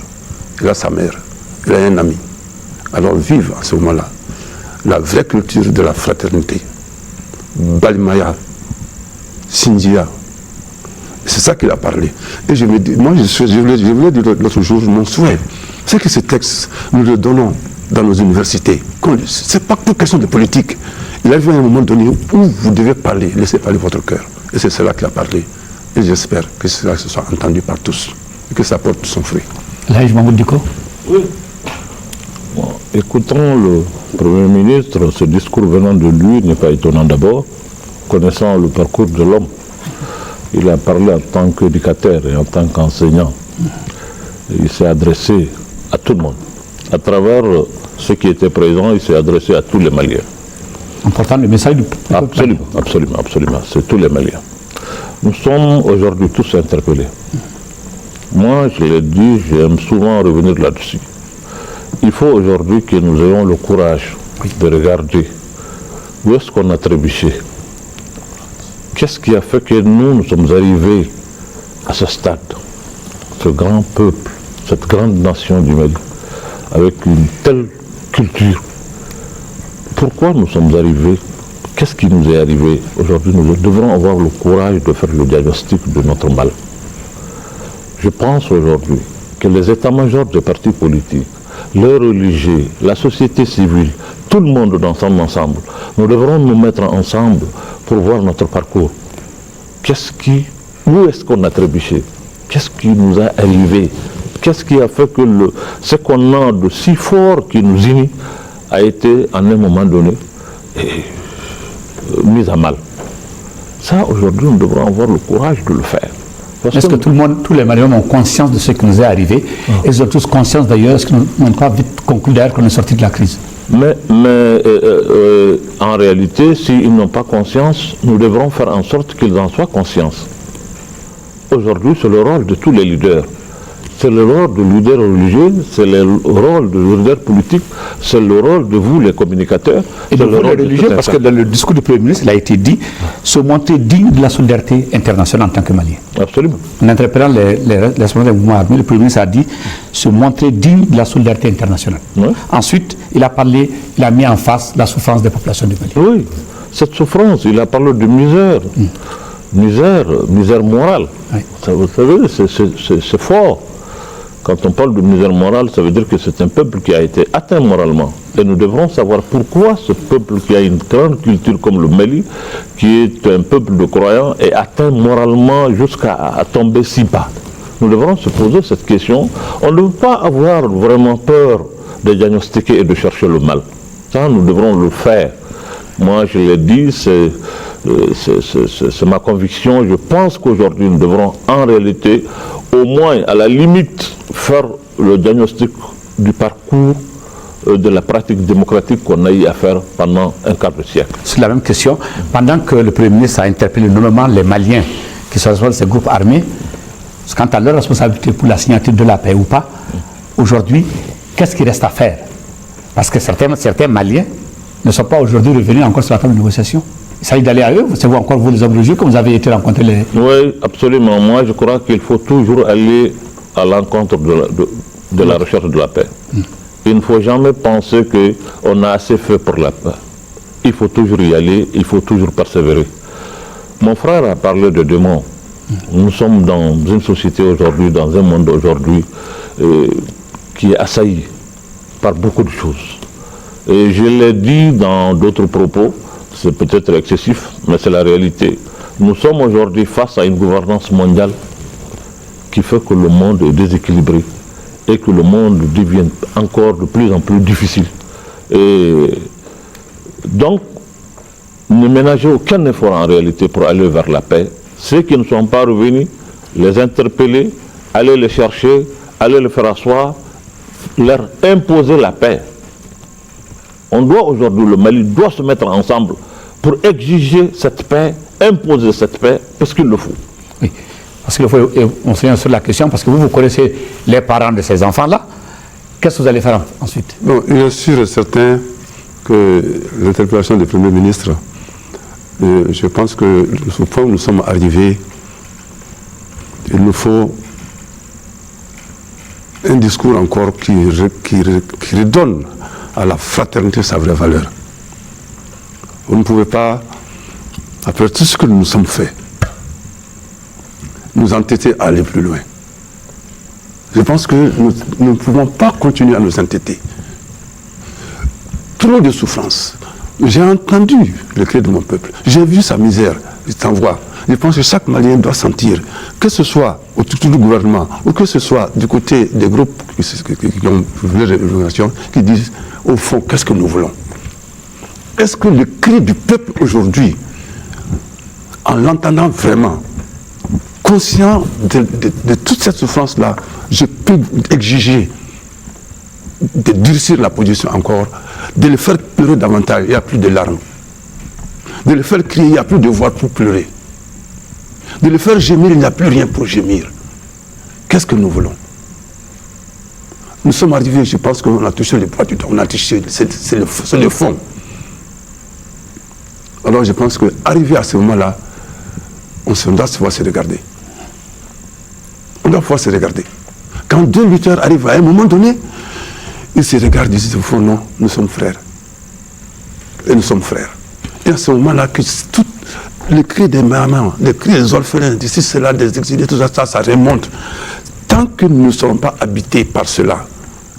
il a sa mère, il a un ami. Alors vive à ce moment-là la vraie culture de la fraternité. Balimaya, Sindia. C'est ça qu'il a parlé. Et je me dis, moi je voulais dire l'autre jour, mon souhait, c'est que ce texte, nous le donnons dans nos universités. C'est pas pour question de politique. Il arrive à un moment donné où vous devez parler, laissez parler votre cœur. Et c'est cela qu'il a parlé. Et j'espère que cela se soit entendu par tous et que ça porte son fruit. Là, je m'en dis quoi? Oui. Bon, écoutons le Premier ministre, ce discours venant de lui n'est pas étonnant d'abord, connaissant le parcours de l'homme. Il a parlé en tant qu'éducateur et en tant qu'enseignant. Il s'est adressé à tout le monde. À travers ceux qui étaient présents, il s'est adressé à tous les Maliens. En portant le message du peuple. Absolument. C'est tous les Maliens. Nous sommes aujourd'hui tous interpellés. Moi, je l'ai dit, j'aime souvent revenir là-dessus. Il faut aujourd'hui que nous ayons le courage de regarder où est-ce qu'on a trébuché. Qu'est-ce qui a fait que nous sommes arrivés à ce stade, ce grand peuple, cette grande nation du Mali, avec une telle culture. Pourquoi nous sommes arrivés? Qu'est-ce qui nous est arrivé? Aujourd'hui, nous devrons avoir le courage de faire le diagnostic de notre mal. Je pense aujourd'hui que les états-majors des partis politiques, les religieux, la société civile, tout le monde dans son ensemble, nous devrons nous mettre ensemble pour voir notre parcours. Où est-ce qu'on a trébuché? Qu'est-ce qui nous a arrivé? Qu'est-ce qui a fait que ce qu'on a de si fort qui nous unit a été, à un moment donné, mis à mal? Ça, aujourd'hui, nous devrons avoir le courage de le faire. Est-ce que tous les Maliens ont conscience de ce qui nous est arrivé? Ils ont tous conscience d'ailleurs, est-ce qu'ils n'ont pas vite conclu d'ailleurs qu'on est sorti de la crise? Mais en réalité, s'ils n'ont pas conscience, nous devrons faire en sorte qu'ils en soient conscients. Aujourd'hui, c'est le rôle de tous les leaders. C'est le rôle du leader religieux, c'est le rôle du leader politique, c'est le rôle de vous, les communicateurs. Et de vous, les religieux, parce que dans le discours du Premier ministre, il a été dit se montrer digne de la solidarité internationale en tant que Malien. Absolument. En interpellant les responsables des mouvements armés, le Premier ministre a dit se montrer digne de la solidarité internationale. Oui. Ensuite, il a mis en face la souffrance des populations du Mali. Oui, cette souffrance, il a parlé de misère. Misère morale. Oui. Ça, vous savez, c'est fort. Quand on parle de misère morale, ça veut dire que c'est un peuple qui a été atteint moralement. Et nous devrons savoir pourquoi ce peuple qui a une grande culture comme le Mali, qui est un peuple de croyants, est atteint moralement jusqu'à tomber si bas. Nous devrons se poser cette question. On ne peut pas avoir vraiment peur de diagnostiquer et de chercher le mal. Ça, nous devrons le faire. Moi, je l'ai dit, c'est ma conviction. Je pense qu'aujourd'hui, nous devrons en réalité, au moins, à la limite, faire le diagnostic du parcours de la pratique démocratique qu'on a eu à faire pendant un quart de siècle. C'est la même question. Pendant que le Premier ministre a interpellé normalement les Maliens qui sont dans ces groupes armés, quant à leur responsabilité pour la signature de la paix ou pas, aujourd'hui, qu'est-ce qu'il reste à faire? Parce que certains Maliens ne sont pas aujourd'hui revenus encore sur la table de négociation. Il s'agit d'aller à eux, c'est vous encore vous les obliger, comme vous avez été rencontrer les... Oui, absolument. Moi, je crois qu'il faut toujours aller à l'encontre de la recherche de la paix. Il ne faut jamais penser qu'on a assez fait pour la paix. Il faut toujours y aller, il faut toujours persévérer. Mon frère a parlé de démons. Nous sommes dans une société aujourd'hui, dans un monde aujourd'hui qui est assailli par beaucoup de choses. Et je l'ai dit dans d'autres propos, c'est peut-être excessif, mais c'est la réalité. Nous sommes aujourd'hui face à une gouvernance mondiale qui fait que le monde est déséquilibré et que le monde devient encore de plus en plus difficile. Et donc, ne ménagez aucun effort en réalité pour aller vers la paix. Ceux qui ne sont pas revenus, les interpeller, aller les chercher, aller les faire asseoir, leur imposer la paix. On doit aujourd'hui, le Mali doit se mettre ensemble pour exiger cette paix, imposer cette paix, parce qu'il le faut. Oui, parce qu'il faut, on se vient sur la question, parce que vous connaissez les parents de ces enfants-là. Qu'est-ce que vous allez faire ensuite? Bon, il est sûr et certain que l'interpellation du Premier ministre, je pense que au point où nous sommes arrivés, il nous faut un discours encore qui redonne à la fraternité sa vraie valeur. Vous ne pouvez pas, après tout ce que nous nous sommes fait, nous entêter à aller plus loin. Je pense que nous ne pouvons pas continuer à nous entêter. Trop de souffrance. J'ai entendu le cri de mon peuple. J'ai vu sa misère. Je t'envoie. Je pense que chaque Malien doit sentir, que ce soit autour du gouvernement ou que ce soit du côté des groupes qui ont vu les révélations, qui disent, au fond, qu'est-ce que nous voulons? Est-ce que le cri du peuple aujourd'hui, en l'entendant vraiment, conscient de toute cette souffrance-là, je peux exiger de durcir la position encore, de le faire pleurer davantage, il n'y a plus de larmes. De le faire crier, il n'y a plus de voix pour pleurer. De le faire gémir, il n'y a plus rien pour gémir. Qu'est-ce que nous voulons? Nous sommes arrivés, je pense qu'on a touché le poids du temps, on a touché, c'est le fond. Alors je pense qu'arrivé à ce moment-là, on doit pouvoir se regarder. On doit pouvoir se regarder. Quand deux lutteurs arrivent à un moment donné, ils se regardent, ils disent au fond, non, nous sommes frères. Et nous sommes frères. Et à ce moment-là, que tout le cri des mamans, le cri des orphelins, d'ici cela, des exilés, tout ça, ça remonte. Tant que nous ne serons pas habités par cela,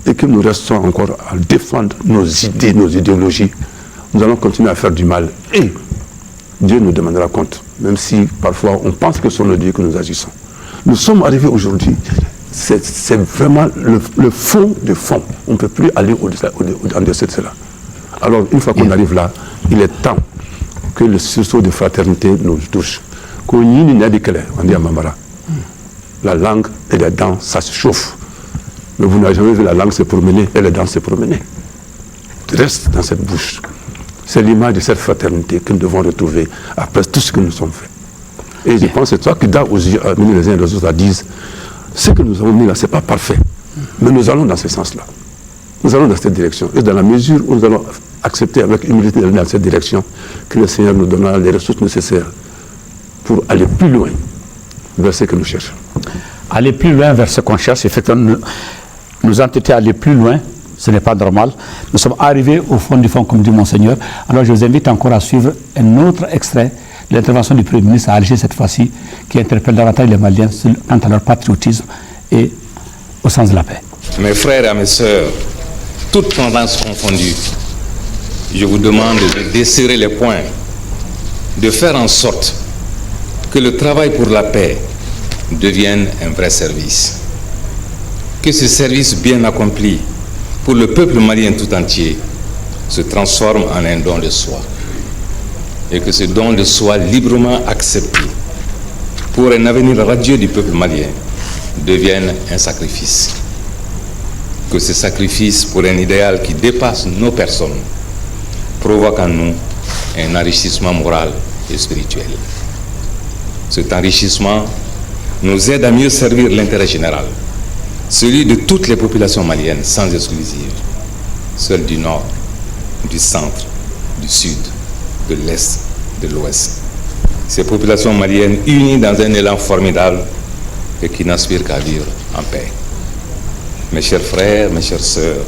et que nous restons encore à défendre nos idées, nos idéologies, nous allons continuer à faire du mal. Et Dieu nous demandera compte, même si parfois on pense que ce sont nos dieux que nous agissons. Nous sommes arrivés aujourd'hui, c'est vraiment le fond de fond. On ne peut plus aller en dessous de cela. Alors, une fois qu'on arrive là, il est temps que le sursaut de fraternité nous touche. On dit à Mamara, la langue et les dents, ça se chauffe. Mais vous n'avez jamais vu la langue se promener et les dents se promener. Reste dans cette bouche. C'est l'image de cette fraternité que nous devons retrouver après tout ce que nous sommes fait. Et je pense que c'est toi qui dois amener les uns et les autres à dire, ce que nous avons mis là, ce n'est pas parfait. Mais nous allons dans ce sens-là. Nous allons dans cette direction. Et dans la mesure où nous allons accepter avec humilité d'aller dans cette direction, que le Seigneur nous donnera les ressources nécessaires pour aller plus loin vers ce que nous cherchons. Aller plus loin vers ce qu'on cherche, effectivement, nous entêter à aller plus loin, ce n'est pas normal. Nous sommes arrivés au fond du fond, comme dit Monseigneur. Alors je vous invite encore à suivre un autre extrait de l'intervention du Premier ministre à Alger cette fois-ci, qui interpelle davantage les Maliens quant à leur patriotisme et au sens de la paix. Mes frères et mes sœurs, toutes tendances confondues, je vous demande de desserrer les poings, de faire en sorte que le travail pour la paix devienne un vrai service. Que ce service bien accompli pour le peuple malien tout entier se transforme en un don de soi. Et que ce don de soi librement accepté pour un avenir radieux du peuple malien devienne un sacrifice. Que ce sacrifice pour un idéal qui dépasse nos personnes provoque en nous un enrichissement moral et spirituel. Cet enrichissement nous aide à mieux servir l'intérêt général, celui de toutes les populations maliennes sans exclusive, celles du nord, du centre, du sud, de l'est, de l'ouest. Ces populations maliennes unies dans un élan formidable et qui n'aspirent qu'à vivre en paix. Mes chers frères, mes chères sœurs,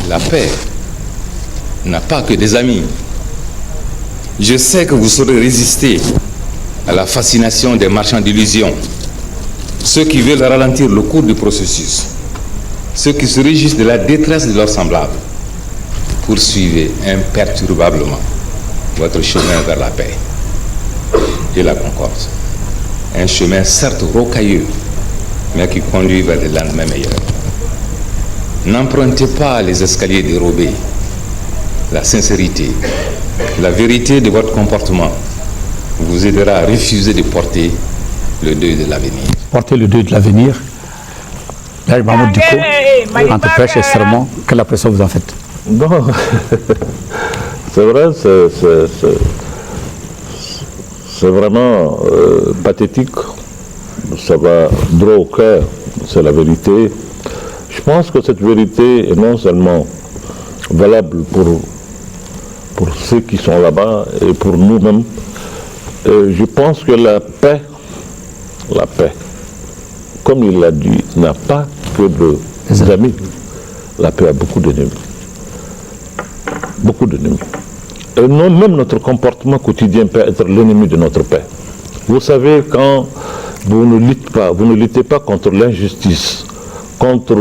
la paix n'a pas que des amis. Je sais que vous saurez résister à la fascination des marchands d'illusions, ceux qui veulent ralentir le cours du processus, ceux qui se réjouissent de la détresse de leurs semblables. Poursuivez imperturbablement votre chemin vers la paix et la concorde. Un chemin certes rocailleux, mais qui conduit vers des lendemains meilleurs. N'empruntez pas les escaliers dérobés. La sincérité, la vérité de votre comportement vous aidera à refuser de porter le deuil de l'avenir. Porter le deuil de l'avenir. Là, Mahmoud Diko, entre prêche et serment, quelle impression vous en faites? Non, c'est vrai, c'est vraiment pathétique. Ça va droit au cœur, c'est la vérité. Je pense que cette vérité est non seulement valable pour ceux qui sont là-bas et pour nous-mêmes. Je pense que la paix, comme il l'a dit, n'a pas que des amis. La paix a beaucoup d'ennemis. Beaucoup d'ennemis. Et non, même notre comportement quotidien peut être l'ennemi de notre paix. Vous savez, quand vous ne luttez pas contre l'injustice, contre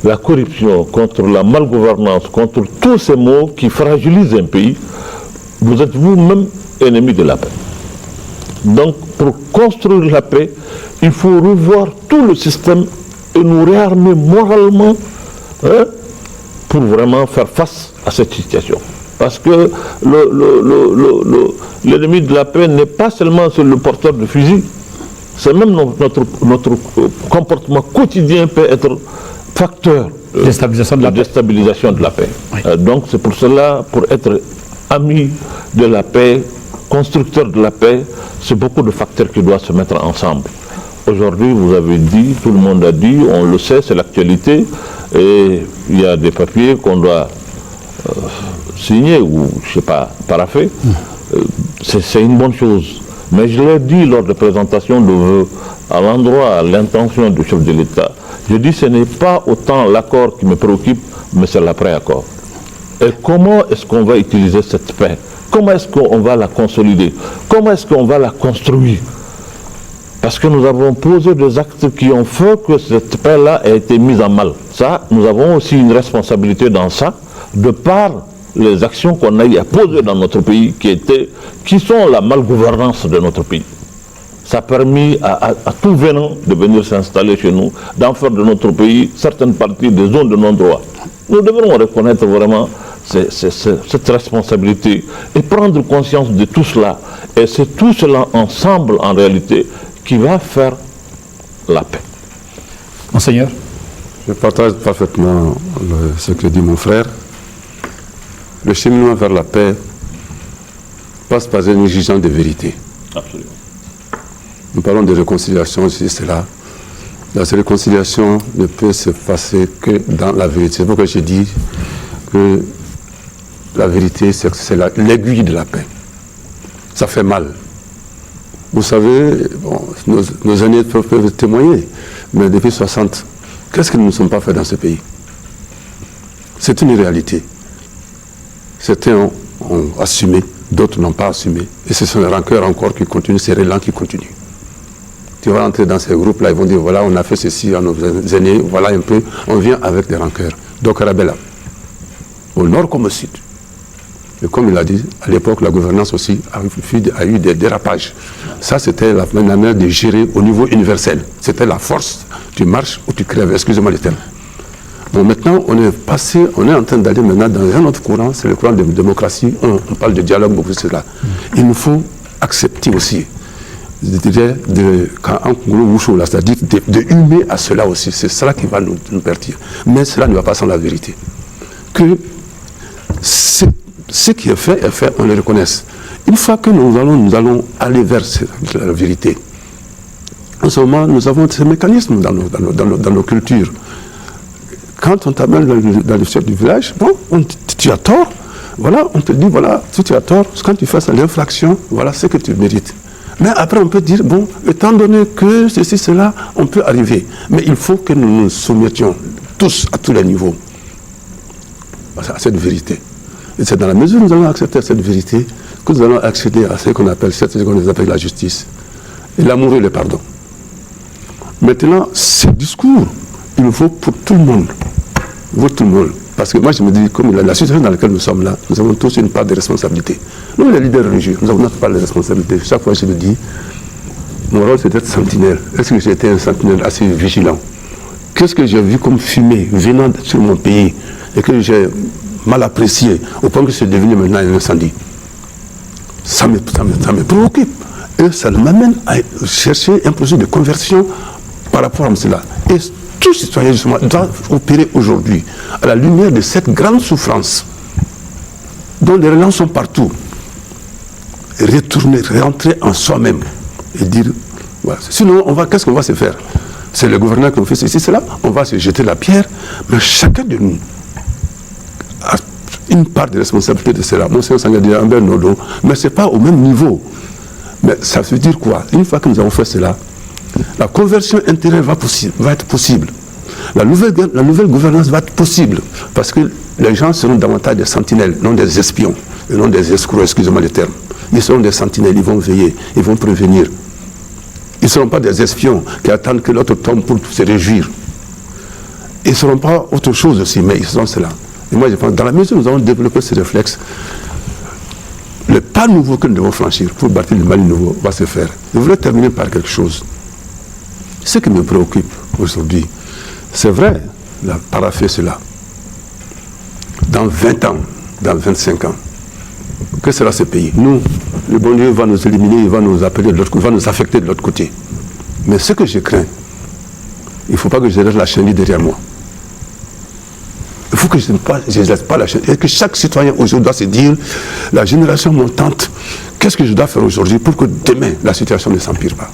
la corruption, contre la malgouvernance, contre tous ces maux qui fragilisent un pays, vous êtes vous-même ennemi de la paix. Donc, pour construire la paix, il faut revoir tout le système et nous réarmer moralement pour vraiment faire face à cette situation. Parce que l'ennemi de la paix n'est pas seulement le porteur de fusil, c'est même notre comportement quotidien peut être facteur de déstabilisation de la paix. Oui. Donc c'est pour cela, pour être ami de la paix, constructeur de la paix, c'est beaucoup de facteurs qui doivent se mettre ensemble. Aujourd'hui, vous avez dit, tout le monde a dit, on le sait, c'est l'actualité, et il y a des papiers qu'on doit signer ou, je ne sais pas, paraffer. C'est une bonne chose. Mais je l'ai dit lors de la présentation de vœux, à l'endroit, à l'intention du chef de l'État, je dis ce n'est pas autant l'accord qui me préoccupe, mais c'est l'après-accord. Et comment est-ce qu'on va utiliser cette paix? Comment est-ce qu'on va la consolider? Comment est-ce qu'on va la construire? Parce que nous avons posé des actes qui ont fait que cette paix-là a été mise en mal. Ça, nous avons aussi une responsabilité dans ça, de par les actions qu'on a eu à poser dans notre pays, qui sont la malgouvernance de notre pays. Ça a permis à tout venant de venir s'installer chez nous, d'en faire de notre pays certaines parties des zones de non-droit. Nous devrons reconnaître vraiment cette responsabilité et prendre conscience de tout cela. Et c'est tout cela ensemble, en réalité, qui va faire la paix. Monseigneur? Je partage parfaitement ce que dit mon frère. Le cheminement vers la paix passe par une exigence de vérité. Absolument. Nous parlons de réconciliation, c'est là. La réconciliation ne peut se passer que dans la vérité. C'est pourquoi je dis que la vérité, c'est l'aiguille de la paix. Ça fait mal. Vous savez, bon, nos aînés peuvent témoigner, mais depuis 60, qu'est-ce que nous ne sommes pas fait dans ce pays? C'est une réalité. Certains ont assumé, d'autres n'ont pas assumé. Et ce sont les rancœurs encore qui continuent, ces relents qui continuent. Tu vas entrer dans ces groupes-là, ils vont dire, voilà, on a fait ceci à nos aînés, voilà un peu, on vient avec des rancœurs. Donc Rabella, au nord comme au sud. Et comme il a dit, à l'époque, la gouvernance aussi a eu des dérapages. Ça, c'était la manière de gérer au niveau universel. C'était la force. Tu marches ou tu crèves, excusez-moi le terme. Bon, maintenant, on est en train d'aller maintenant dans un autre courant, c'est le courant de démocratie. On parle de dialogue, beaucoup de cela. Il nous faut accepter aussi, c'est-à-dire de humer à cela aussi. C'est cela qui va nous pertir. Mais cela ne va pas sans la vérité. Que ce qui est fait, on le reconnaisse. Une fois que nous allons aller vers la vérité, en ce moment, nous avons ces mécanismes dans nos cultures. Quand on t'amène dans le chef du village, bon, tu as tort, voilà, on te dit, voilà, si tu as tort, quand tu fais l'infraction, voilà ce que tu mérites. Mais après, on peut dire, bon, étant donné que ceci, cela, on peut arriver. Mais il faut que nous nous soumettions tous, à tous les niveaux, à cette vérité. Et c'est dans la mesure où nous allons accepter cette vérité que nous allons accéder à ce qu'on appelle la justice. Et l'amour et le pardon. Maintenant, ce discours, il faut pour tout le monde. Pour tout le monde. Parce que moi, je me dis, comme la situation dans laquelle nous sommes là, nous avons tous une part de responsabilité. Nous, les leaders religieux, nous avons notre part de responsabilité. Chaque fois, je le dis, mon rôle, c'est d'être sentinelle. Est-ce que j'ai été un sentinelle assez vigilant? Qu'est-ce que j'ai vu comme fumée venant sur mon pays et que j'ai mal apprécié au point que c'est devenu maintenant un incendie? Ça me préoccupe. Et ça m'amène à chercher un projet de conversion par rapport à cela. Et tout citoyen, justement, doit opérer aujourd'hui à la lumière de cette grande souffrance dont les relents sont partout. Rentrer en soi-même et dire, voilà. Sinon, qu'est-ce qu'on va se faire? C'est le gouverneur qui nous fait ceci, cela. On va se jeter la pierre, mais chacun de nous a une part de responsabilité de cela. Mon Seigneur Sangha dit Ambert Nodo, mais ce n'est pas au même niveau. Mais ça veut dire quoi? Une fois que nous avons fait cela, la conversion intérieure va être possible. La nouvelle gouvernance va être possible. Parce que les gens seront davantage des sentinelles, non des espions, et non des escrocs, excusez-moi le terme. Ils seront des sentinelles, ils vont veiller, ils vont prévenir. Ils ne seront pas des espions qui attendent que l'autre tombe pour se réjouir. Ils ne seront pas autre chose aussi, mais ils seront cela. Et moi, je pense, dans la mesure où nous avons développé ce réflexe, le pas nouveau que nous devons franchir pour bâtir le Mali nouveau va se faire. Je voulais terminer par quelque chose. Ce qui me préoccupe aujourd'hui, c'est vrai, il a paraphé cela. Dans 20 ans, dans 25 ans, que sera ce pays? Nous, le bon Dieu va nous éliminer, il va nous appeler de l'autre côté, il va nous affecter de l'autre côté. Mais ce que je crains, il ne faut pas que je laisse la chenille derrière moi. Il faut que je ne laisse pas la chenille. Et que chaque citoyen aujourd'hui doit se dire, la génération montante, qu'est-ce que je dois faire aujourd'hui pour que demain, la situation ne s'empire pas?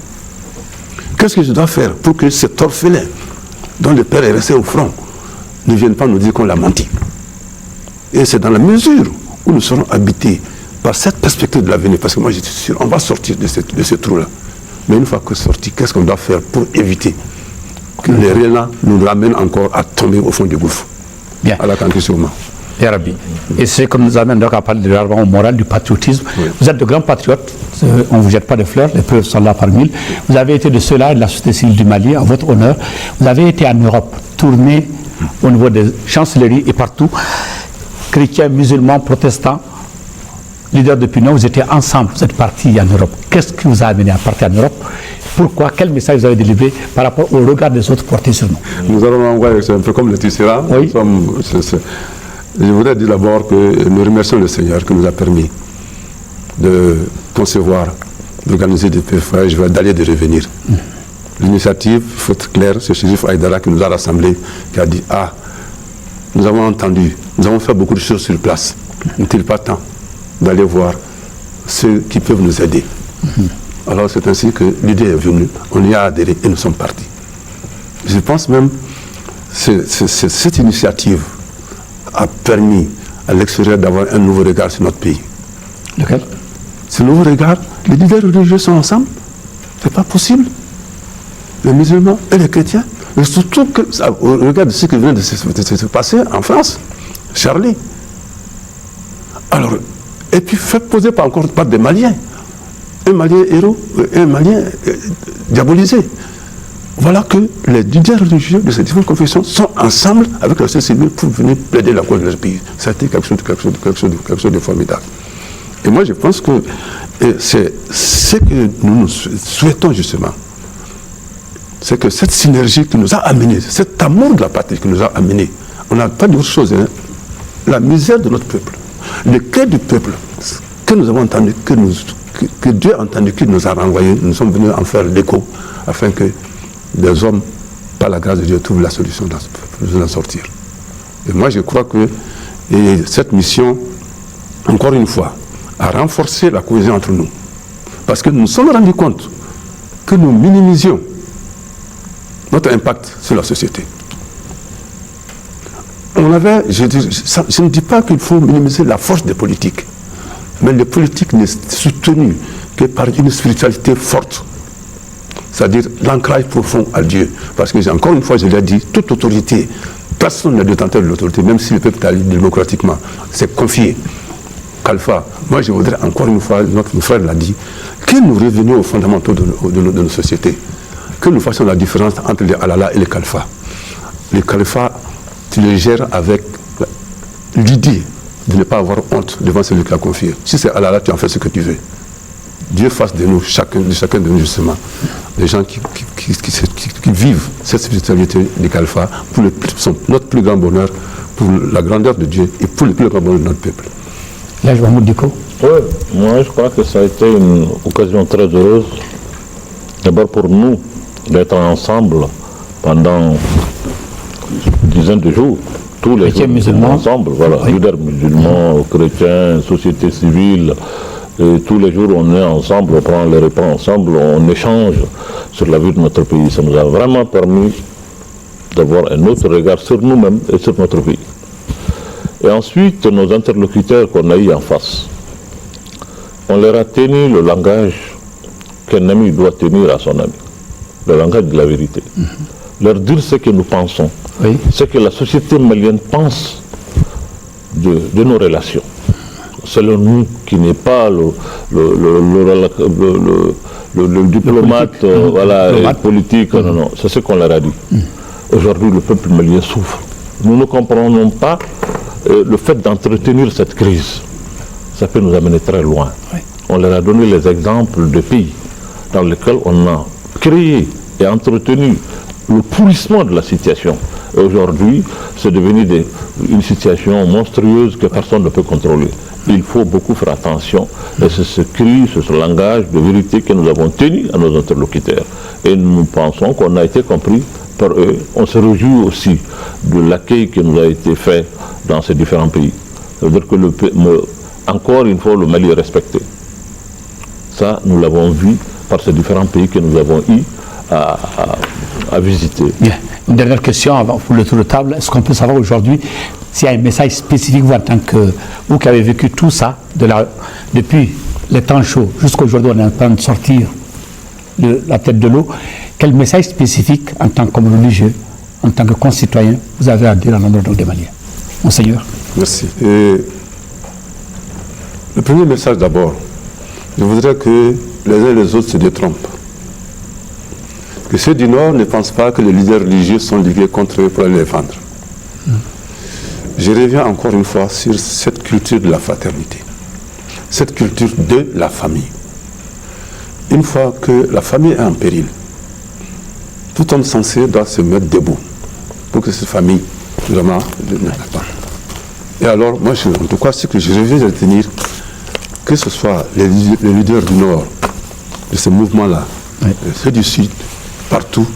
Qu'est-ce que je dois faire pour que cet orphelin dont le père est resté au front ne vienne pas nous dire qu'on l'a menti? Et c'est dans la mesure où nous serons habités par cette perspective de l'avenir, parce que moi je suis sûr, on va sortir de ce trou-là. Mais une fois que sorti, qu'est-ce qu'on doit faire pour éviter que les réels nous ramènent encore à tomber au fond du gouffre? Bien. À la quantité. Arabi. Et c'est comme nous amène donc à parler de l'argument moral, du patriotisme. Oui. Vous êtes de grands patriotes, on ne vous jette pas de fleurs, les preuves sont là par mille. Vous avez été de ceux-là, de la société civile du Mali, en votre honneur. Vous avez été en Europe, tourné au niveau des chancelleries et partout, chrétiens, musulmans, protestants, leaders d'opinion, vous étiez ensemble, vous êtes partis en Europe. Qu'est-ce qui vous a amené à partir en Europe? Pourquoi? Quel message vous avez délivré par rapport au regard des autres portés sur nous? Nous allons envoyer, c'est un peu comme le Tissera. Oui. Je voudrais dire d'abord que nous remercions le Seigneur qui nous a permis de concevoir, d'organiser des PFA, d'aller et de revenir. L'initiative, il faut être clair, c'est Chérif Aïdara qui nous a rassemblés, qui a dit, ah, nous avons entendu, nous avons fait beaucoup de choses sur place. N'est-il pas temps d'aller voir ceux qui peuvent nous aider? Alors c'est ainsi que l'idée est venue, on y a adhéré et nous sommes partis. Je pense même que cette initiative a permis à l'extérieur d'avoir un nouveau regard sur notre pays. Lequel? Ce nouveau regard, les leaders religieux sont ensemble. C'est pas possible. Les musulmans et les chrétiens. Mais surtout, regarde ce qui vient de se passer en France. Charlie. Alors, et puis fait poser encore par des Maliens. un Malien héros, un Malien diabolisé. Voilà que les leaders religieux de ces différentes confessions sont ensemble avec la société civile pour venir plaider la cause de leur pays. Ça a été quelque chose de formidable. Et moi, je pense que c'est ce que nous souhaitons justement. C'est que cette synergie qui nous a amenés, cet amour de la patrie qui nous a amenés, on n'a pas d'autre chose, hein, la misère de notre peuple, le cœur du peuple, que nous avons entendu, que Dieu a entendu, qu'il nous a renvoyé, nous sommes venus en faire l'écho, afin que des hommes, par la grâce de Dieu, trouvent la solution de en sortir. Et moi, je crois que cette mission, encore une fois, a renforcé la cohésion entre nous. Parce que nous nous sommes rendus compte que nous minimisions notre impact sur la société. On avait, je ne dis pas qu'il faut minimiser la force des politiques, mais les politiques n'est soutenues que par une spiritualité forte. C'est-à-dire l'ancrage profond à Dieu. Parce que, encore une fois, je l'ai dit, toute autorité, personne n'est détenteur de l'autorité, même si le peuple est démocratiquement, c'est confié. Kalfa, moi je voudrais encore une fois, notre frère l'a dit, que nous revenions aux fondamentaux de nos sociétés, que nous fassions la différence entre les halala et les kalfa. Les kalfa, tu les gères avec l'idée de ne pas avoir honte devant celui qui l'a confié. Si c'est halala, tu en fais ce que tu veux. Dieu fasse de nous, chacun de nous justement, des gens qui vivent cette spiritualité des Kalfa pour notre plus grand bonheur, pour la grandeur de Dieu et pour le plus grand bonheur de notre peuple. Oui, moi je crois que ça a été une occasion très heureuse, d'abord pour nous, d'être ensemble pendant une dizaine de jours. Tous les jours, musulmans ensemble, voilà, leaders musulmans, chrétiens, société civile. Et tous les jours, on est ensemble, on prend les repas ensemble, on échange sur la vie de notre pays. Ça nous a vraiment permis d'avoir un autre regard sur nous-mêmes et sur notre pays. Et ensuite, nos interlocuteurs qu'on a eu en face, on leur a tenu le langage qu'un ami doit tenir à son ami, le langage de la vérité. Leur dire ce que nous pensons, ce que la société malienne pense de nos relations. Selon nous, qui n'est pas le diplomate, politique, non, c'est ce qu'on leur a dit. Aujourd'hui, le peuple malien souffre. Nous ne comprenons pas le fait d'entretenir cette crise. Ça peut nous amener très loin. On leur a donné les exemples de pays dans lesquels on a créé et entretenu le pourrissement de la situation. Et aujourd'hui, c'est devenu une situation monstrueuse que personne ne peut contrôler. Il faut beaucoup faire attention. Et c'est ce cri, ce langage de vérité que nous avons tenu à nos interlocuteurs. Et nous pensons qu'on a été compris par eux. On se réjouit aussi de l'accueil qui nous a été fait dans ces différents pays. C'est-à-dire que, encore une fois, le Mali est respecté. Ça, nous l'avons vu par ces différents pays que nous avons eu à visiter. Bien. Une dernière question avant pour le tour de table. Est-ce qu'on peut savoir aujourd'hui s'il y a un message spécifique, vous, en tant que vous qui avez vécu tout ça, depuis les temps chauds jusqu'à aujourd'hui, on est en train de sortir de la tête de l'eau, quel message spécifique en tant que religieux, en tant que concitoyen, vous avez à dire en l'endroit des Maliens? Monseigneur. Merci. Le premier message d'abord, je voudrais que les uns et les autres se détrompent. Que ceux du Nord ne pensent pas que les leaders religieux sont ligués contre eux pour aller les vendre. Je reviens encore une fois sur cette culture de la fraternité, cette culture de la famille. Une fois que la famille est en péril, tout homme censé doit se mettre debout pour que cette famille vraiment ne pas. Et alors, moi, en tout cas, ce que je reviens de retenir, que ce soit les leaders du Nord, de ce mouvement-là, ceux du Sud, partout,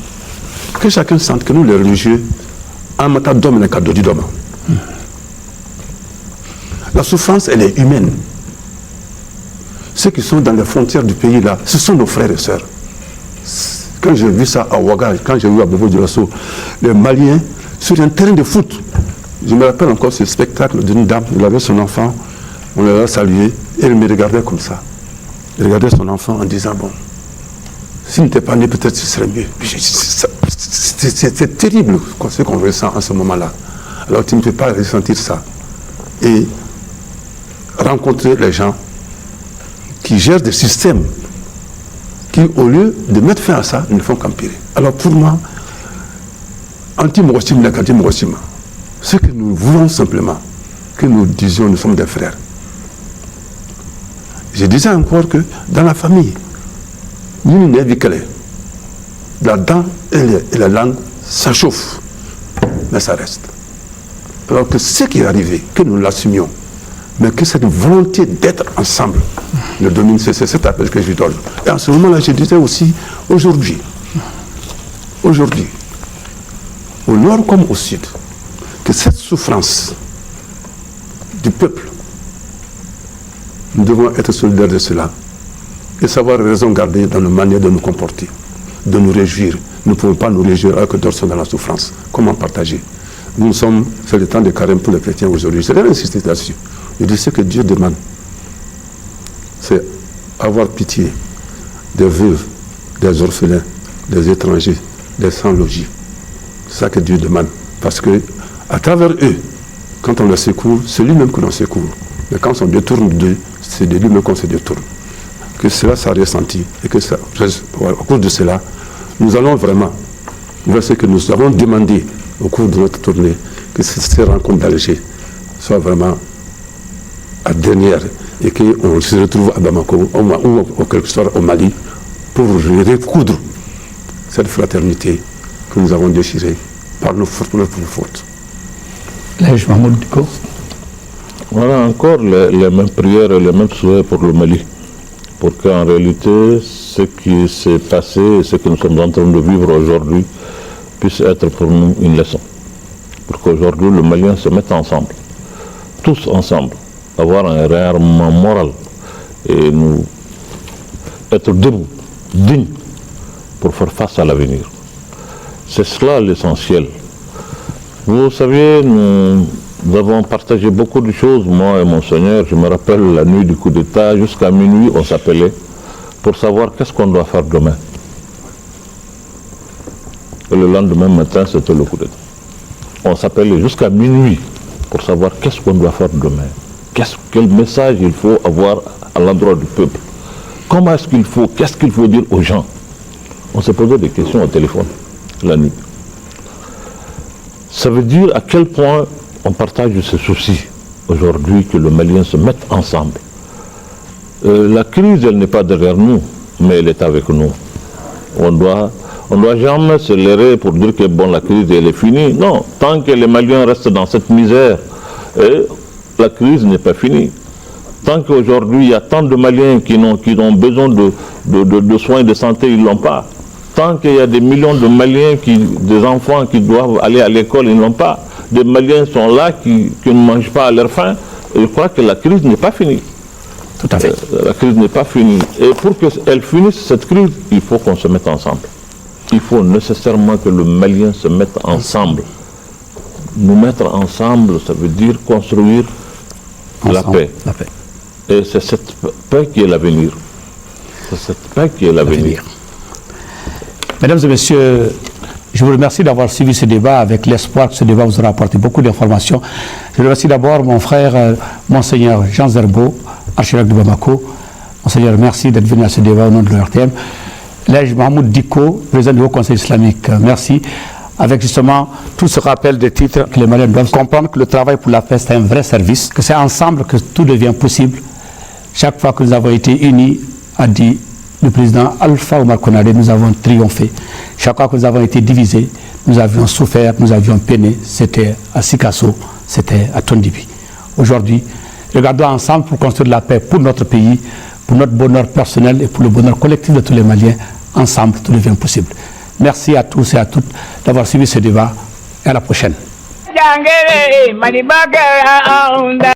que chacun sente que nous, les religieux, en matière d'homme et cadeau du d'homme. La souffrance, elle est humaine. Ceux qui sont dans les frontières du pays là, ce sont nos frères et sœurs. Quand j'ai vu ça à Ouaga, quand j'ai vu à Bobo-Dioulasso, les Maliens sur un terrain de foot, je me rappelle encore ce spectacle d'une dame, elle avait son enfant, on l'a salué, et elle me regardait comme ça. Elle regardait son enfant en disant, bon, s'il n'était pas né, peut-être ce serait mieux. C'est terrible ce qu'on ressent en ce moment-là. Alors tu ne peux pas ressentir ça. Et rencontrer les gens qui gèrent des systèmes qui, au lieu de mettre fin à ça, ne font qu'empirer. Alors pour moi, anti-Mogossima, anti-Mogossima, ce que nous voulons simplement, que nous disions, nous sommes des frères. Je disais encore que dans la famille, nous ne vivons que la dent et la langue, ça chauffe, mais ça reste. Alors que ce qui est arrivé, que nous l'assumions, mais que cette volonté d'être ensemble le domine, c'est cet appel que je lui donne. Et en ce moment-là, je disais aussi, aujourd'hui, au nord comme au sud, que cette souffrance du peuple, nous devons être solidaires de cela et savoir raison garder dans nos manières de nous comporter, de nous réjouir. Nous ne pouvons pas nous réjouir alors que d'autres sont dans la souffrance. Comment partager? C'est le temps de carême pour les chrétiens aujourd'hui. Je vais insister là-dessus. Je dis ce que Dieu demande, c'est avoir pitié des veuves, des orphelins, des étrangers, des sans-logis. C'est ça que Dieu demande. Parce que à travers eux, quand on les secourt, c'est lui-même que l'on secourt. Mais quand on détourne d'eux, c'est de lui-même qu'on se détourne. Que cela soit ressenti et que ça, à cause de cela, nous allons vraiment vers ce que nous avons demandé au cours de notre tournée, que ces rencontres d'Alger soient vraiment à dernière et qu'on se retrouve à Bamako ou quelque chose au Mali pour recoudre cette fraternité que nous avons déchirée par nos fautes. L'Elhadj Mahmoud Dicko. Voilà encore les mêmes prières et les mêmes souhaits pour le Mali. Pour qu'en réalité, ce qui s'est passé et ce que nous sommes en train de vivre aujourd'hui puisse être pour nous une leçon. Pour qu'aujourd'hui, le Malien se mette ensemble, tous ensemble, avoir un réarmement moral et nous être debout, dignes, pour faire face à l'avenir. C'est cela l'essentiel. Vous savez, nous avons partagé beaucoup de choses, moi et mon Seigneur. Je me rappelle la nuit du coup d'État, jusqu'à minuit, on s'appelait pour savoir qu'est-ce qu'on doit faire demain. Et le lendemain matin, c'était le coup d'État. On s'appelait jusqu'à minuit pour savoir qu'est-ce qu'on doit faire demain. Quel message il faut avoir à l'endroit du peuple. Comment est-ce qu'il faut, qu'est-ce qu'il faut dire aux gens. On se posait des questions au téléphone la nuit. Ça veut dire à quel point on partage ce souci aujourd'hui que le Malien se mette ensemble. La crise, elle n'est pas derrière nous, mais elle est avec nous. On doit jamais se leurrer pour dire que bon, la crise elle est finie. Non, tant que les Maliens restent dans cette misère, la crise n'est pas finie. Tant qu'aujourd'hui il y a tant de Maliens qui ont besoin de soins de santé, ils ne l'ont pas. Tant qu'il y a des millions de Maliens, des enfants qui doivent aller à l'école, ils ne l'ont pas. Des Maliens sont là qui ne mangent pas à leur faim. Et je crois que la crise n'est pas finie. Tout à fait. La crise n'est pas finie. Et pour qu'elle finisse, cette crise, il faut qu'on se mette ensemble. Il faut nécessairement que le Malien se mette ensemble. Nous mettre ensemble, ça veut dire construire la paix. Et c'est cette paix qui est l'avenir. C'est cette paix qui est l'avenir. Mesdames et messieurs, je vous remercie d'avoir suivi ce débat avec l'espoir que ce débat vous aura apporté beaucoup d'informations. Je remercie d'abord mon frère, Monseigneur Jean Zerbo, archevêque de Bamako. Monseigneur, merci d'être venu à ce débat au nom de l'ORTM. L'Elhadj Mahmoud Dicko, président du Haut Conseil islamique, merci. Avec justement tout ce rappel des titres, que les Maliens doivent comprendre que le travail pour la paix, c'est un vrai service, que c'est ensemble que tout devient possible. Chaque fois que nous avons été unis, a dit le président Alpha Oumar Konaré, nous avons triomphé. Chaque fois que nous avons été divisés, nous avions souffert, nous avions peiné. C'était à Sikasso, c'était à Tondibi. Aujourd'hui, regardons ensemble pour construire la paix pour notre pays, pour notre bonheur personnel et pour le bonheur collectif de tous les Maliens. Ensemble, tout devient possible. Merci à tous et à toutes d'avoir suivi ce débat et à la prochaine.